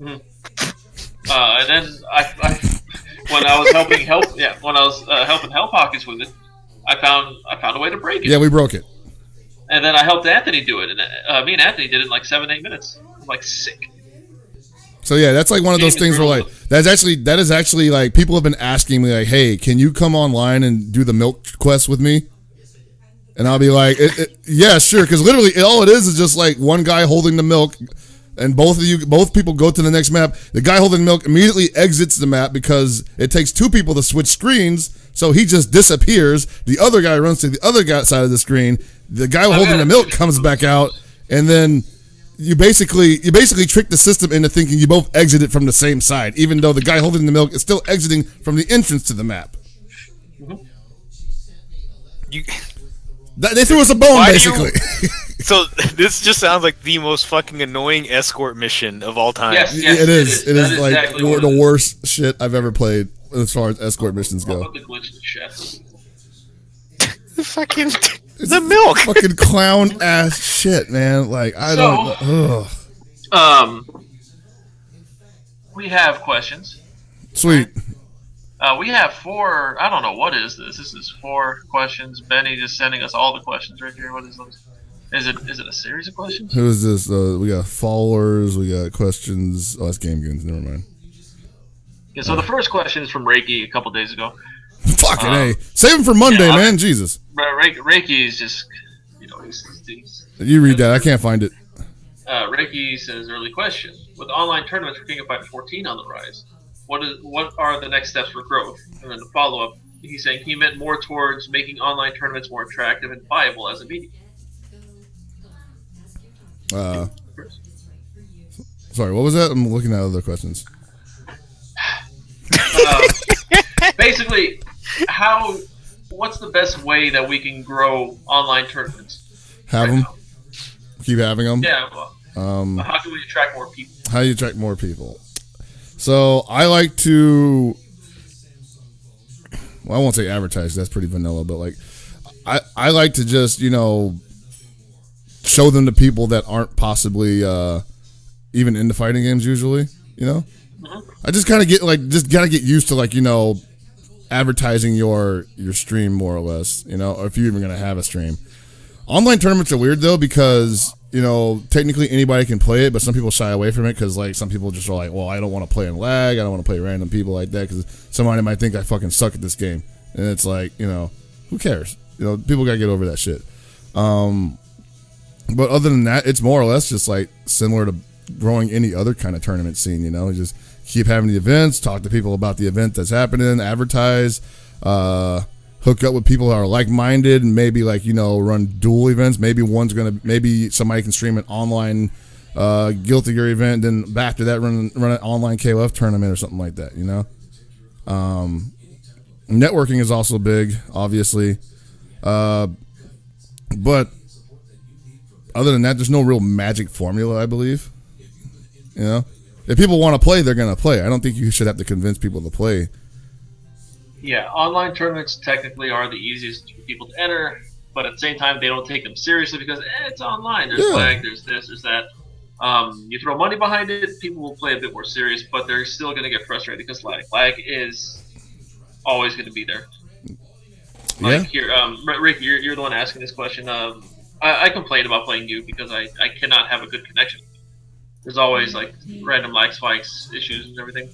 Mm-hmm. And then when I was helping Hell Pockets with it, I found a way to break it. Yeah, we broke it. And then I helped Anthony do it, and me and Anthony did it in like 7-8 minutes. I'm like sick. So yeah, that's like one of those things where like that is actually like people have been asking me like, hey, can you come online and do the milk quest with me? And I'll be like, yeah, sure, because literally all it is just like one guy holding the milk. And both people go to the next map. The guy holding the milk immediately exits the map because it takes 2 people to switch screens. So he just disappears. The other guy runs to the other side of the screen. The guy holding the milk comes back out, and then you basically trick the system into thinking you both exited from the same side, even though the guy holding the milk is still exiting from the entrance to the map. Mm-hmm. They threw us a bone, basically. So this just sounds like the most fucking annoying escort mission of all time. Yes, it is. It is like exactly the worst shit I've ever played as far as escort missions go. Fucking the milk. Fucking clown ass shit, man. Like I don't. We have questions. Sweet. We have 4. I don't know what is this. This is 4 questions. Benny just sending us all the questions right here. What is those? Is it a series of questions? Who is this? We got followers. We got questions. Oh, that's Game Goons. Never mind. Yeah, so the first question is from Reiki a couple days ago. Fucking A. Save him for Monday, man. Jesus. Reiki is just, he's You read that. I can't find it. Reiki says, early question. With online tournaments for King of Fighters 14 on the rise, what are the next steps for growth? And then the follow-up, he's saying he meant more towards making online tournaments more attractive and viable as a medium. Sorry, what was that? I'm looking at other questions. Basically, what's the best way that we can grow online tournaments? Have them. Keep having them. Yeah. Well, how can we attract more people? How do you attract more people? So I like to. Well, I won't say advertise. That's pretty vanilla, but like, I like to just show them to people that aren't possibly even into fighting games usually. I just kind of get used to advertising your stream more or less, or if you're even gonna have a stream. Online tournaments are weird though because technically anybody can play it, but some people shy away from it because some people just are like, well, I don't want to play in lag, I don't want to play random people like that because somebody might think I fucking suck at this game, and it's like who cares? People gotta get over that shit. But other than that, it's more or less just like similar to growing any other kind of tournament scene. Just keep having the events, talk to people about the event that's happening, advertise, hook up with people that are like-minded, and maybe run dual events. Maybe somebody can stream an online Guilty Gear event, then after that run an online KOF tournament or something like that. Networking is also big, obviously, but other than that, there's no real magic formula, I believe. If people want to play, they're going to play. I don't think you should have to convince people to play. Yeah, online tournaments technically are the easiest for people to enter, but at the same time, they don't take them seriously because it's online. There's lag, there's this, there's that. You throw money behind it, people will play a bit more serious, but they're still going to get frustrated because lag. Lag is always going to be there. Like here, Rick, you're the one asking this question. I complain about playing you because I cannot have a good connection. There's always random lag spikes, issues, and everything.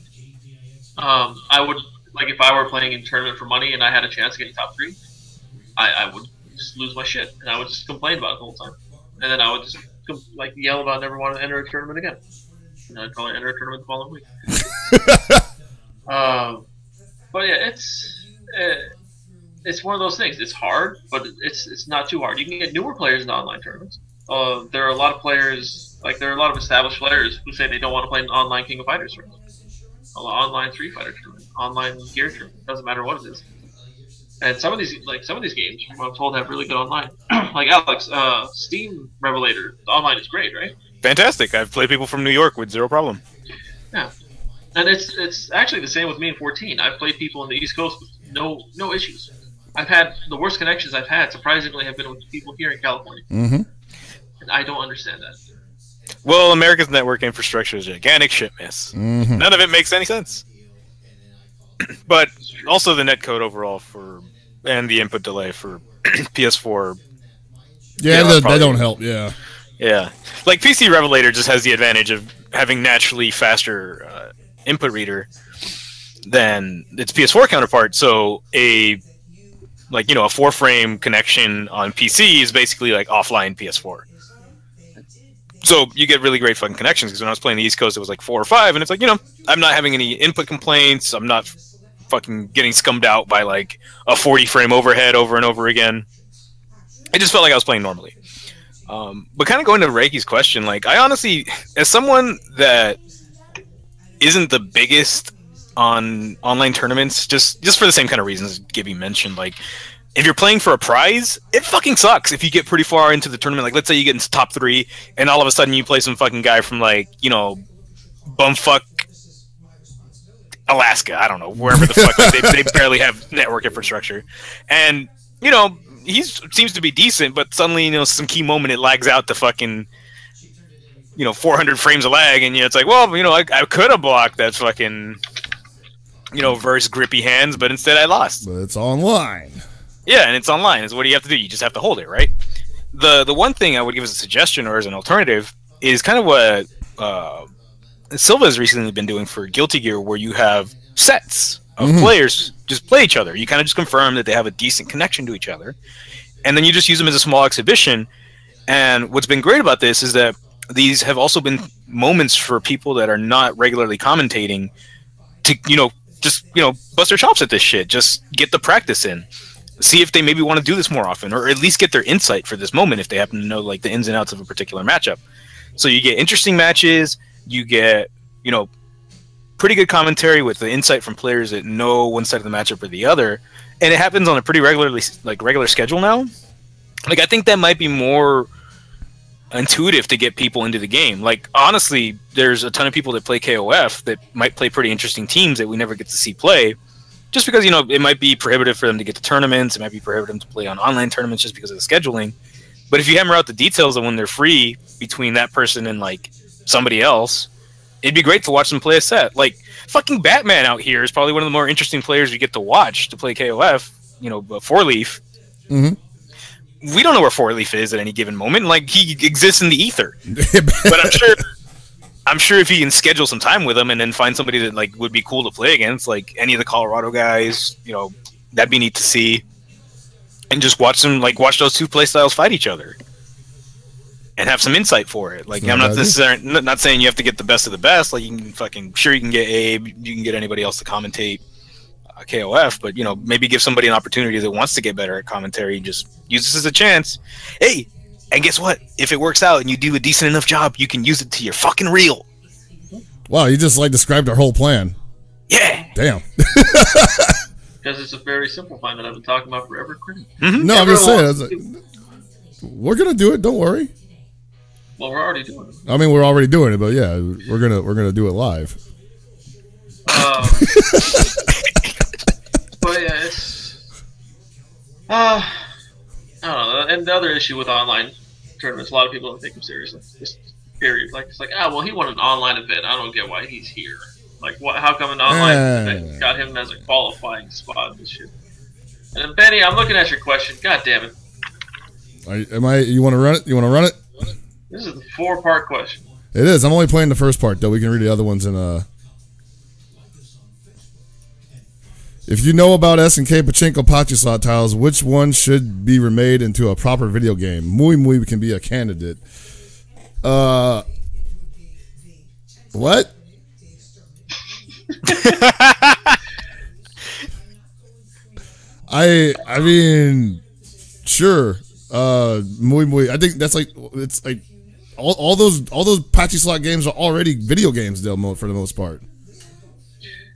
I would if I were playing in tournament for money and I had a chance of getting top 3, I would just lose my shit and I would just complain about it the whole time, and then I would just yell about never wanting to enter a tournament again. And I'd probably enter a tournament the following week. But yeah, it's one of those things. It's hard, but it's not too hard. You can get newer players in online tournaments. There are a lot of players, there are a lot of established players who say they don't want to play an online King of Fighters tournament, online Street Fighter tournament, online Gear tournament. Doesn't matter what it is. And some of these games, from what I'm told, have really good online. Like Alex, Steam Revelator, the online is great, right? Fantastic. I've played people from New York with zero problem. Yeah, and it's actually the same with me in 14. I've played people on the East Coast with no issues. I've had the worst connections I've had, surprisingly, have been with people here in California. Mm-hmm. And I don't understand that. Well, America's network infrastructure is a gigantic shit mess. Mm-hmm. None of it makes any sense. But also the netcode overall and the input delay for PS4. Yeah, they don't help. Yeah. Yeah. Like PC Revelator just has the advantage of having naturally faster input reader than its PS4 counterpart. So a 4-frame connection on PC is basically like offline PS4. So you get really great fucking connections, because when I was playing the East Coast, it was like 4 or 5, and it's I'm not having any input complaints. I'm not fucking getting scummed out by a 40-frame overhead over and over again. I just felt like I was playing normally. But kind of going to Reiki's question, I honestly, as someone that isn't the biggest on online tournaments, just for the same kind of reasons Gibby mentioned, if you're playing for a prize, it fucking sucks if you get pretty far into the tournament. Let's say you get into top 3, and all of a sudden you play some fucking guy from bumfuck Alaska, I don't know, wherever the fuck they barely have network infrastructure, and he seems to be decent, but suddenly some key moment it lags out to fucking 400 frames of lag, and it's I could have blocked that fucking verse grippy hands, but instead I lost. But it's online. Yeah, and it's online. So what do you have to do? You just have to hold it, right? the one thing I would give as a suggestion or as an alternative is kind of what Silva has recently been doing for Guilty Gear, where you have sets of players just play each other. You kind of just confirm that they have a decent connection to each other, and then you just use them as a small exhibition. And what's been great about this is that these have also been moments for people that are not regularly commentating to, just, bust their chops at this shit. Just get the practice in. See if they maybe want to do this more often, or at least get their insight for this moment if they happen to know like the ins and outs of a particular matchup. So you get interesting matches, you get, pretty good commentary with the insight from players that know one side of the matchup or the other, and it happens on a pretty regular schedule now. Like, I think that might be more intuitive to get people into the game. Like, honestly, there's a ton of people that play KOF that might play pretty interesting teams that we never get to see play, just because, it might be prohibitive for them to get to tournaments, it might be prohibitive to play on online tournaments just because of the scheduling. But if you hammer out the details of when they're free between that person and, like, somebody else, it'd be great to watch them play a set. Like, fucking Batman out here is probably one of the more interesting players you get to watch to play KOF, Four Leaf. Mm-hmm. We don't know where Four Leaf is at any given moment. Like, he exists in the ether. But I'm sure if he can schedule some time with him and then find somebody that, like, would be cool to play against, like any of the Colorado guys, that'd be neat to see. And just watch those two play styles fight each other. And have some insight for it. Like, I'm not necessarily not saying you have to get the best of the best. Like, you can get Abe, you can get anybody else to commentate KOF, but maybe give somebody an opportunity that wants to get better at commentary. Just use this as a chance. Hey, and guess what? If it works out and you do a decent enough job, you can use it to your fucking reel. Wow, you just described our whole plan. Yeah. Damn. Because it's a very simple plan that I've been talking about forever. Mm-hmm. No, I'm just saying. We're gonna do it. Don't worry. Well, we're already doing it. I mean, we're already doing it, but yeah, we're gonna do it live. But yeah, it's I don't know. And the other issue with online tournaments, a lot of people don't take them seriously. Just period. Like, it's like, well, he won an online event. I don't get why he's here. Like, what? How come an online event got him as a qualifying spot and shit? And then Benny, I'm looking at your question. God damn it. You want to run it? You want to run it? This is the 4-part question. It is. I'm only playing the first part, though. We can read the other ones in If you know about SNK Pachinko Pachi slot tiles, which one should be remade into a proper video game? Muy Muy can be a candidate. What? I mean, sure. Muy Muy. I think that's it's like all those Pachi slot games are already video games, though, for the most part.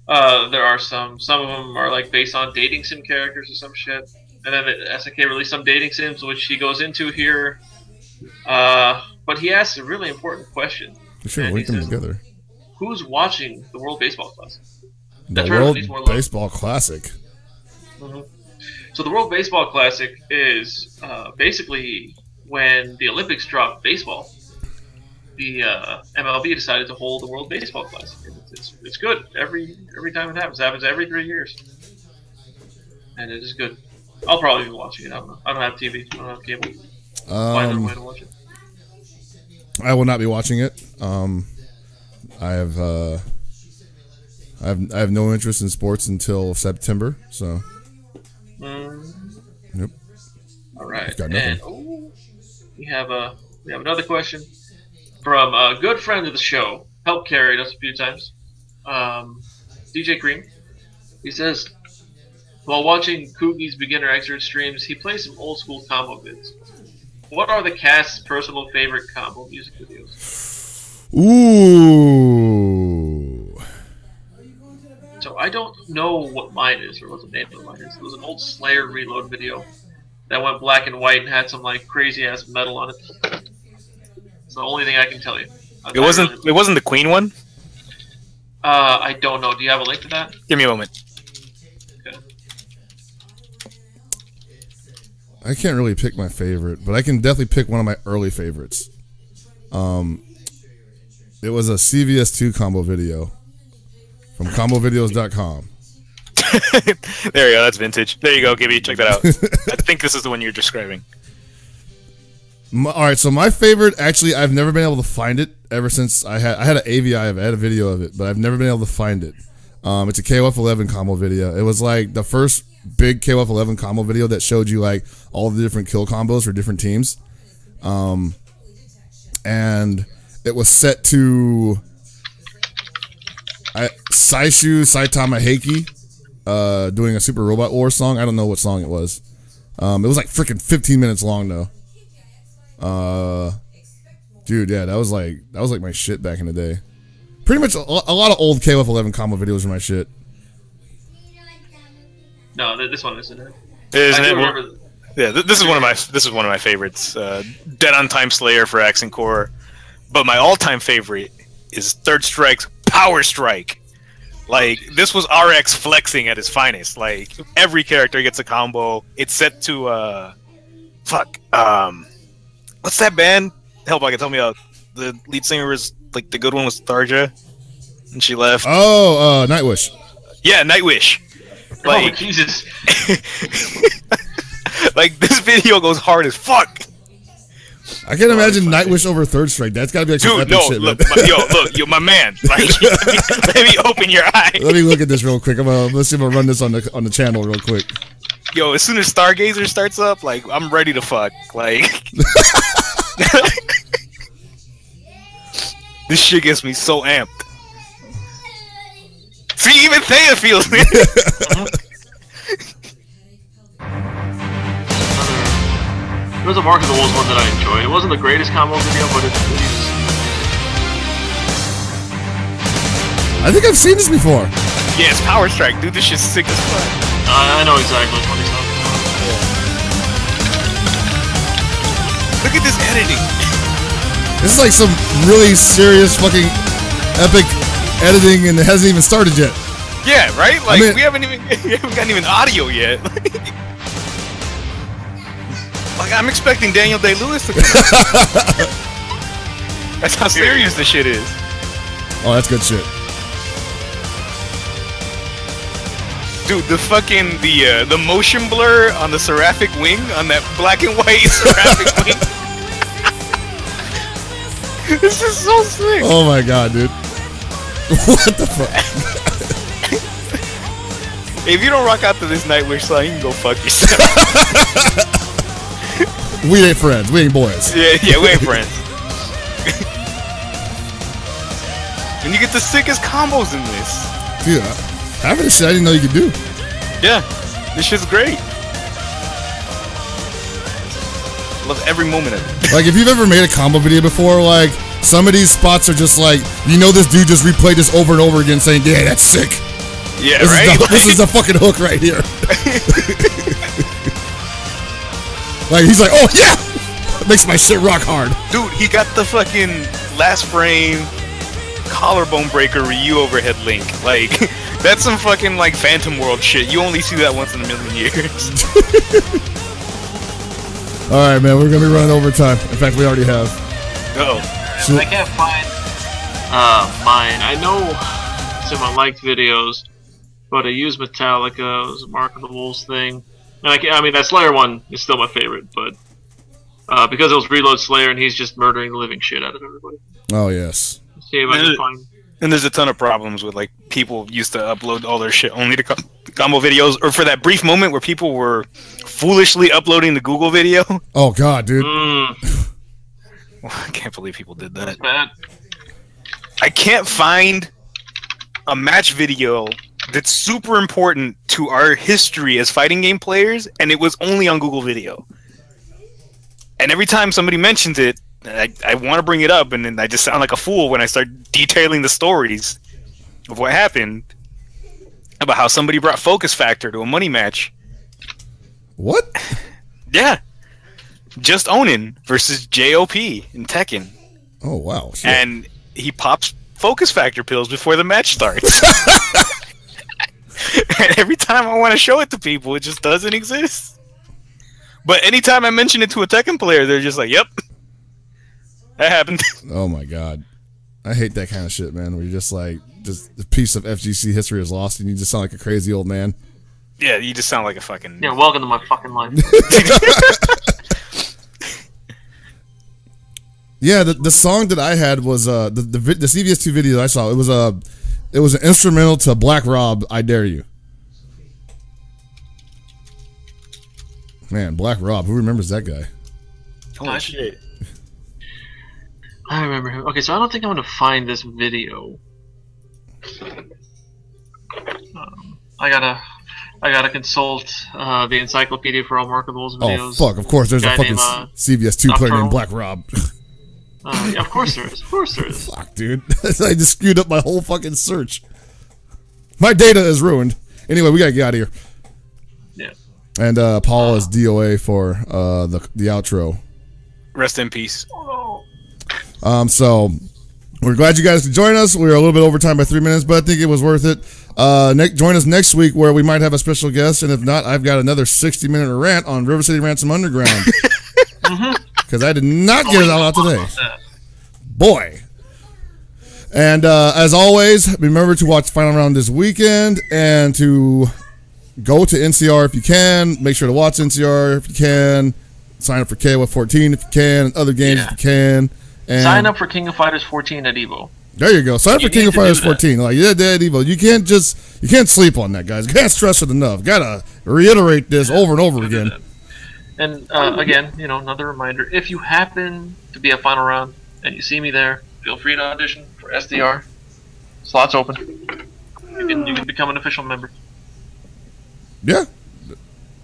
There are some of them are like based on dating sim characters or some shit, and then SNK released some dating sims, which he goes into here. But he asks a really important question. We should link them together. Who's watching the World Baseball Classic? The World Baseball Classic. Mm-hmm. So the World Baseball Classic is basically when the Olympics dropped baseball. The MLB decided to hold the World Baseball Classic. It's good every time it happens. It happens every 3 years, and it is good. I'll probably be watching it. I don't know. I don't have TV. I don't have cable. Find another way to watch it. I will not be watching it. I have no interest in sports until September. So. Nope. All right. Got nothing. And we have another question from a good friend of the show, helped carried us a few times, DJ Cream. He says, while watching Koogie's beginner excerpt streams, he plays some old school combo vids. What are the cast's personal favorite combo music videos? Ooh. So I don't know what mine is, or what the name of mine is. It was an old Slayer Reload video that went black and white and had some like crazy ass metal on it. It's the only thing I can tell you. It wasn't the Queen one? I don't know. Do you have a link to that? Give me a moment. Okay. I can't really pick my favorite, but I can definitely pick one of my early favorites. It was a CVS2 combo video from combovideos.com. There you go. That's vintage. There you go, Gibby. Check that out. I think this is the one you're describing. All right, so my favorite, actually, I've never been able to find it ever since I had an AVI of it. I had a video of it, but I've never been able to find it. It's a KOF 11 combo video. It was like the first big KOF 11 combo video that showed you like all the different kill combos for different teams. And it was set to Saishu Saitama Heiki doing a Super Robot Wars song. I don't know what song it was. It was like freaking 15 minutes long though. Dude, yeah, that was like my shit back in the day. Pretty much a lot of old KOF 11 combo videos are my shit. No, this one isn't it. Isn't it? Yeah, this is one of my favorites. Dead on Time Slayer for Accent Core, but my all-time favorite is Third Strike's Power Strike. Like, this was RX flexing at his finest. Like, every character gets a combo. It's set to what's that band? Help, I can tell me out. The lead singer was like the good one was Tharja, and she left. Oh, Nightwish. Yeah, Nightwish. Like, oh, Jesus. Like, this video goes hard as fuck. I can't imagine Nightwish over Third Strike. That's gotta be like some epic shit, look, man. yo, my man. Like, let me open your eye. Let me look at this real quick. Let's see if I run this on the channel real quick. Yo, as soon as Stargazer starts up, like, I'm ready to fuck. Like, this shit gets me so amped. See, even Thea feels it. There was a Mark of the Wolves one that I enjoyed. It wasn't the greatest combo video, but it's I think I've seen this before. Yeah, it's Power Strike, dude. This shit's sick as fuck. I know exactly what he's talking about. Look at this editing. This is like some really serious fucking epic editing, and it hasn't even started yet. Yeah, right? Like, I mean, we haven't gotten even audio yet. Like, I'm expecting Daniel Day-Lewis to come out. That's how serious this shit is. Oh, that's good shit. Dude, the motion blur on the Seraphic wing, on that black and white Seraphic wing. This is so sick. Oh my god, dude. What the fuck? Hey, if you don't rock out to this Nightwish song, you can go fuck yourself. We ain't friends. We ain't boys. Yeah, we ain't friends. And you get the sickest combos in this. Dude, half of this shit I didn't know you could do. Yeah, this shit's great. Love every moment of it. Like, if you've ever made a combo video before, like, some of these spots are just like, you know, this dude just replayed this over and over again saying, yeah, that's sick. Yeah, this right? This is the fucking hook right here. Like, he's like, oh, yeah! Makes my shit rock hard. Dude, he got the fucking last frame collarbone breaker Ryu overhead link. Like, that's some fucking, like, Phantom World shit. You only see that once in a million years. Alright, man, we're gonna be running overtime. In fact, we already have. Oh. So, I can't find mine. I know some of my liked videos, but I used Metallica. It was a Mark of the Wolves thing. And I mean, that Slayer one is still my favorite, but because it was Reload Slayer and he's just murdering the living shit out of everybody. oh, yes. See if I can find. And there's a ton of problems with, like, people used to upload all their shit only to combo videos, or for that brief moment where people were foolishly uploading the Google video. Oh, God, dude. I can't believe people did that. That's bad. I can't find a match video that's super important to our history as fighting game players, and it was only on Google Video. And every time somebody mentions it, I want to bring it up, and then I just sound like a fool when I start detailing the stories of what happened about how somebody brought Focus Factor to a money match. What? Yeah. Just Onin versus JOP in Tekken. Oh, wow. Shit. And he pops Focus Factor pills before the match starts. And every time I want to show it to people, it just doesn't exist. But anytime I mention it to a Tekken player, they're just like, yep. That happened. Oh, my God. I hate that kind of shit, man, where you're just like, just the piece of FGC history is lost and you just sound like a crazy old man. Yeah, you just sound like a fucking... Yeah, welcome to my fucking life. Yeah, the song that I had was the CVS2 video that I saw. It was an instrumental to Black Rob, "I Dare You." Man, Black Rob, who remembers that guy? Holy shit. I remember him. Okay, so I don't think I'm going to find this video. I gotta consult the Encyclopedia for All Markables videos. Oh fuck! Of course, there's a fucking CVS2 player named Black Rob. Yeah, of course there is. Of course there is. Fuck, dude! I just screwed up my whole fucking search. My data is ruined. Anyway, we gotta get out of here. Yeah. And Paul is DOA for the outro. Rest in peace. So we're glad you guys could join us. We were a little bit over time by 3 minutes, but I think it was worth it. Join us next week where we might have a special guest, and if not, I've got another 60-minute rant on River City Ransom Underground because I did not get it all out today. Boy. And as always, remember to watch Final Round this weekend and to go to NCR if you can. Make sure to watch NCR if you can. Sign up for KOF 14 if you can, and other games if you can. And sign up for King of Fighters 14 at Evo. There you go. Sign up for King of Fighters 14. Like at Evo. You can't sleep on that, guys. You can't stress it enough. Gotta reiterate this over and over again. And again, another reminder: if you happen to be at Final Round and you see me there, feel free to audition for SDR. Slots open. You can become an official member. Yeah.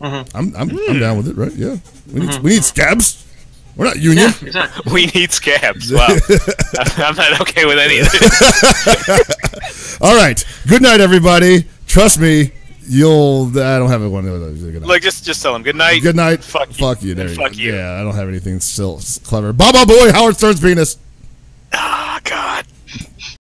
I'm down with it, right? Yeah. We need scabs. We're not union. Yeah, exactly. We need scabs. Wow. I'm not okay with any of this. All right. Good night, everybody. Trust me, I don't have one. Like, just tell them good night. Good night. Fuck you. There you Fuck go. you. Yeah, I don't have anything still clever. Baba boy, Howard Stern's penis.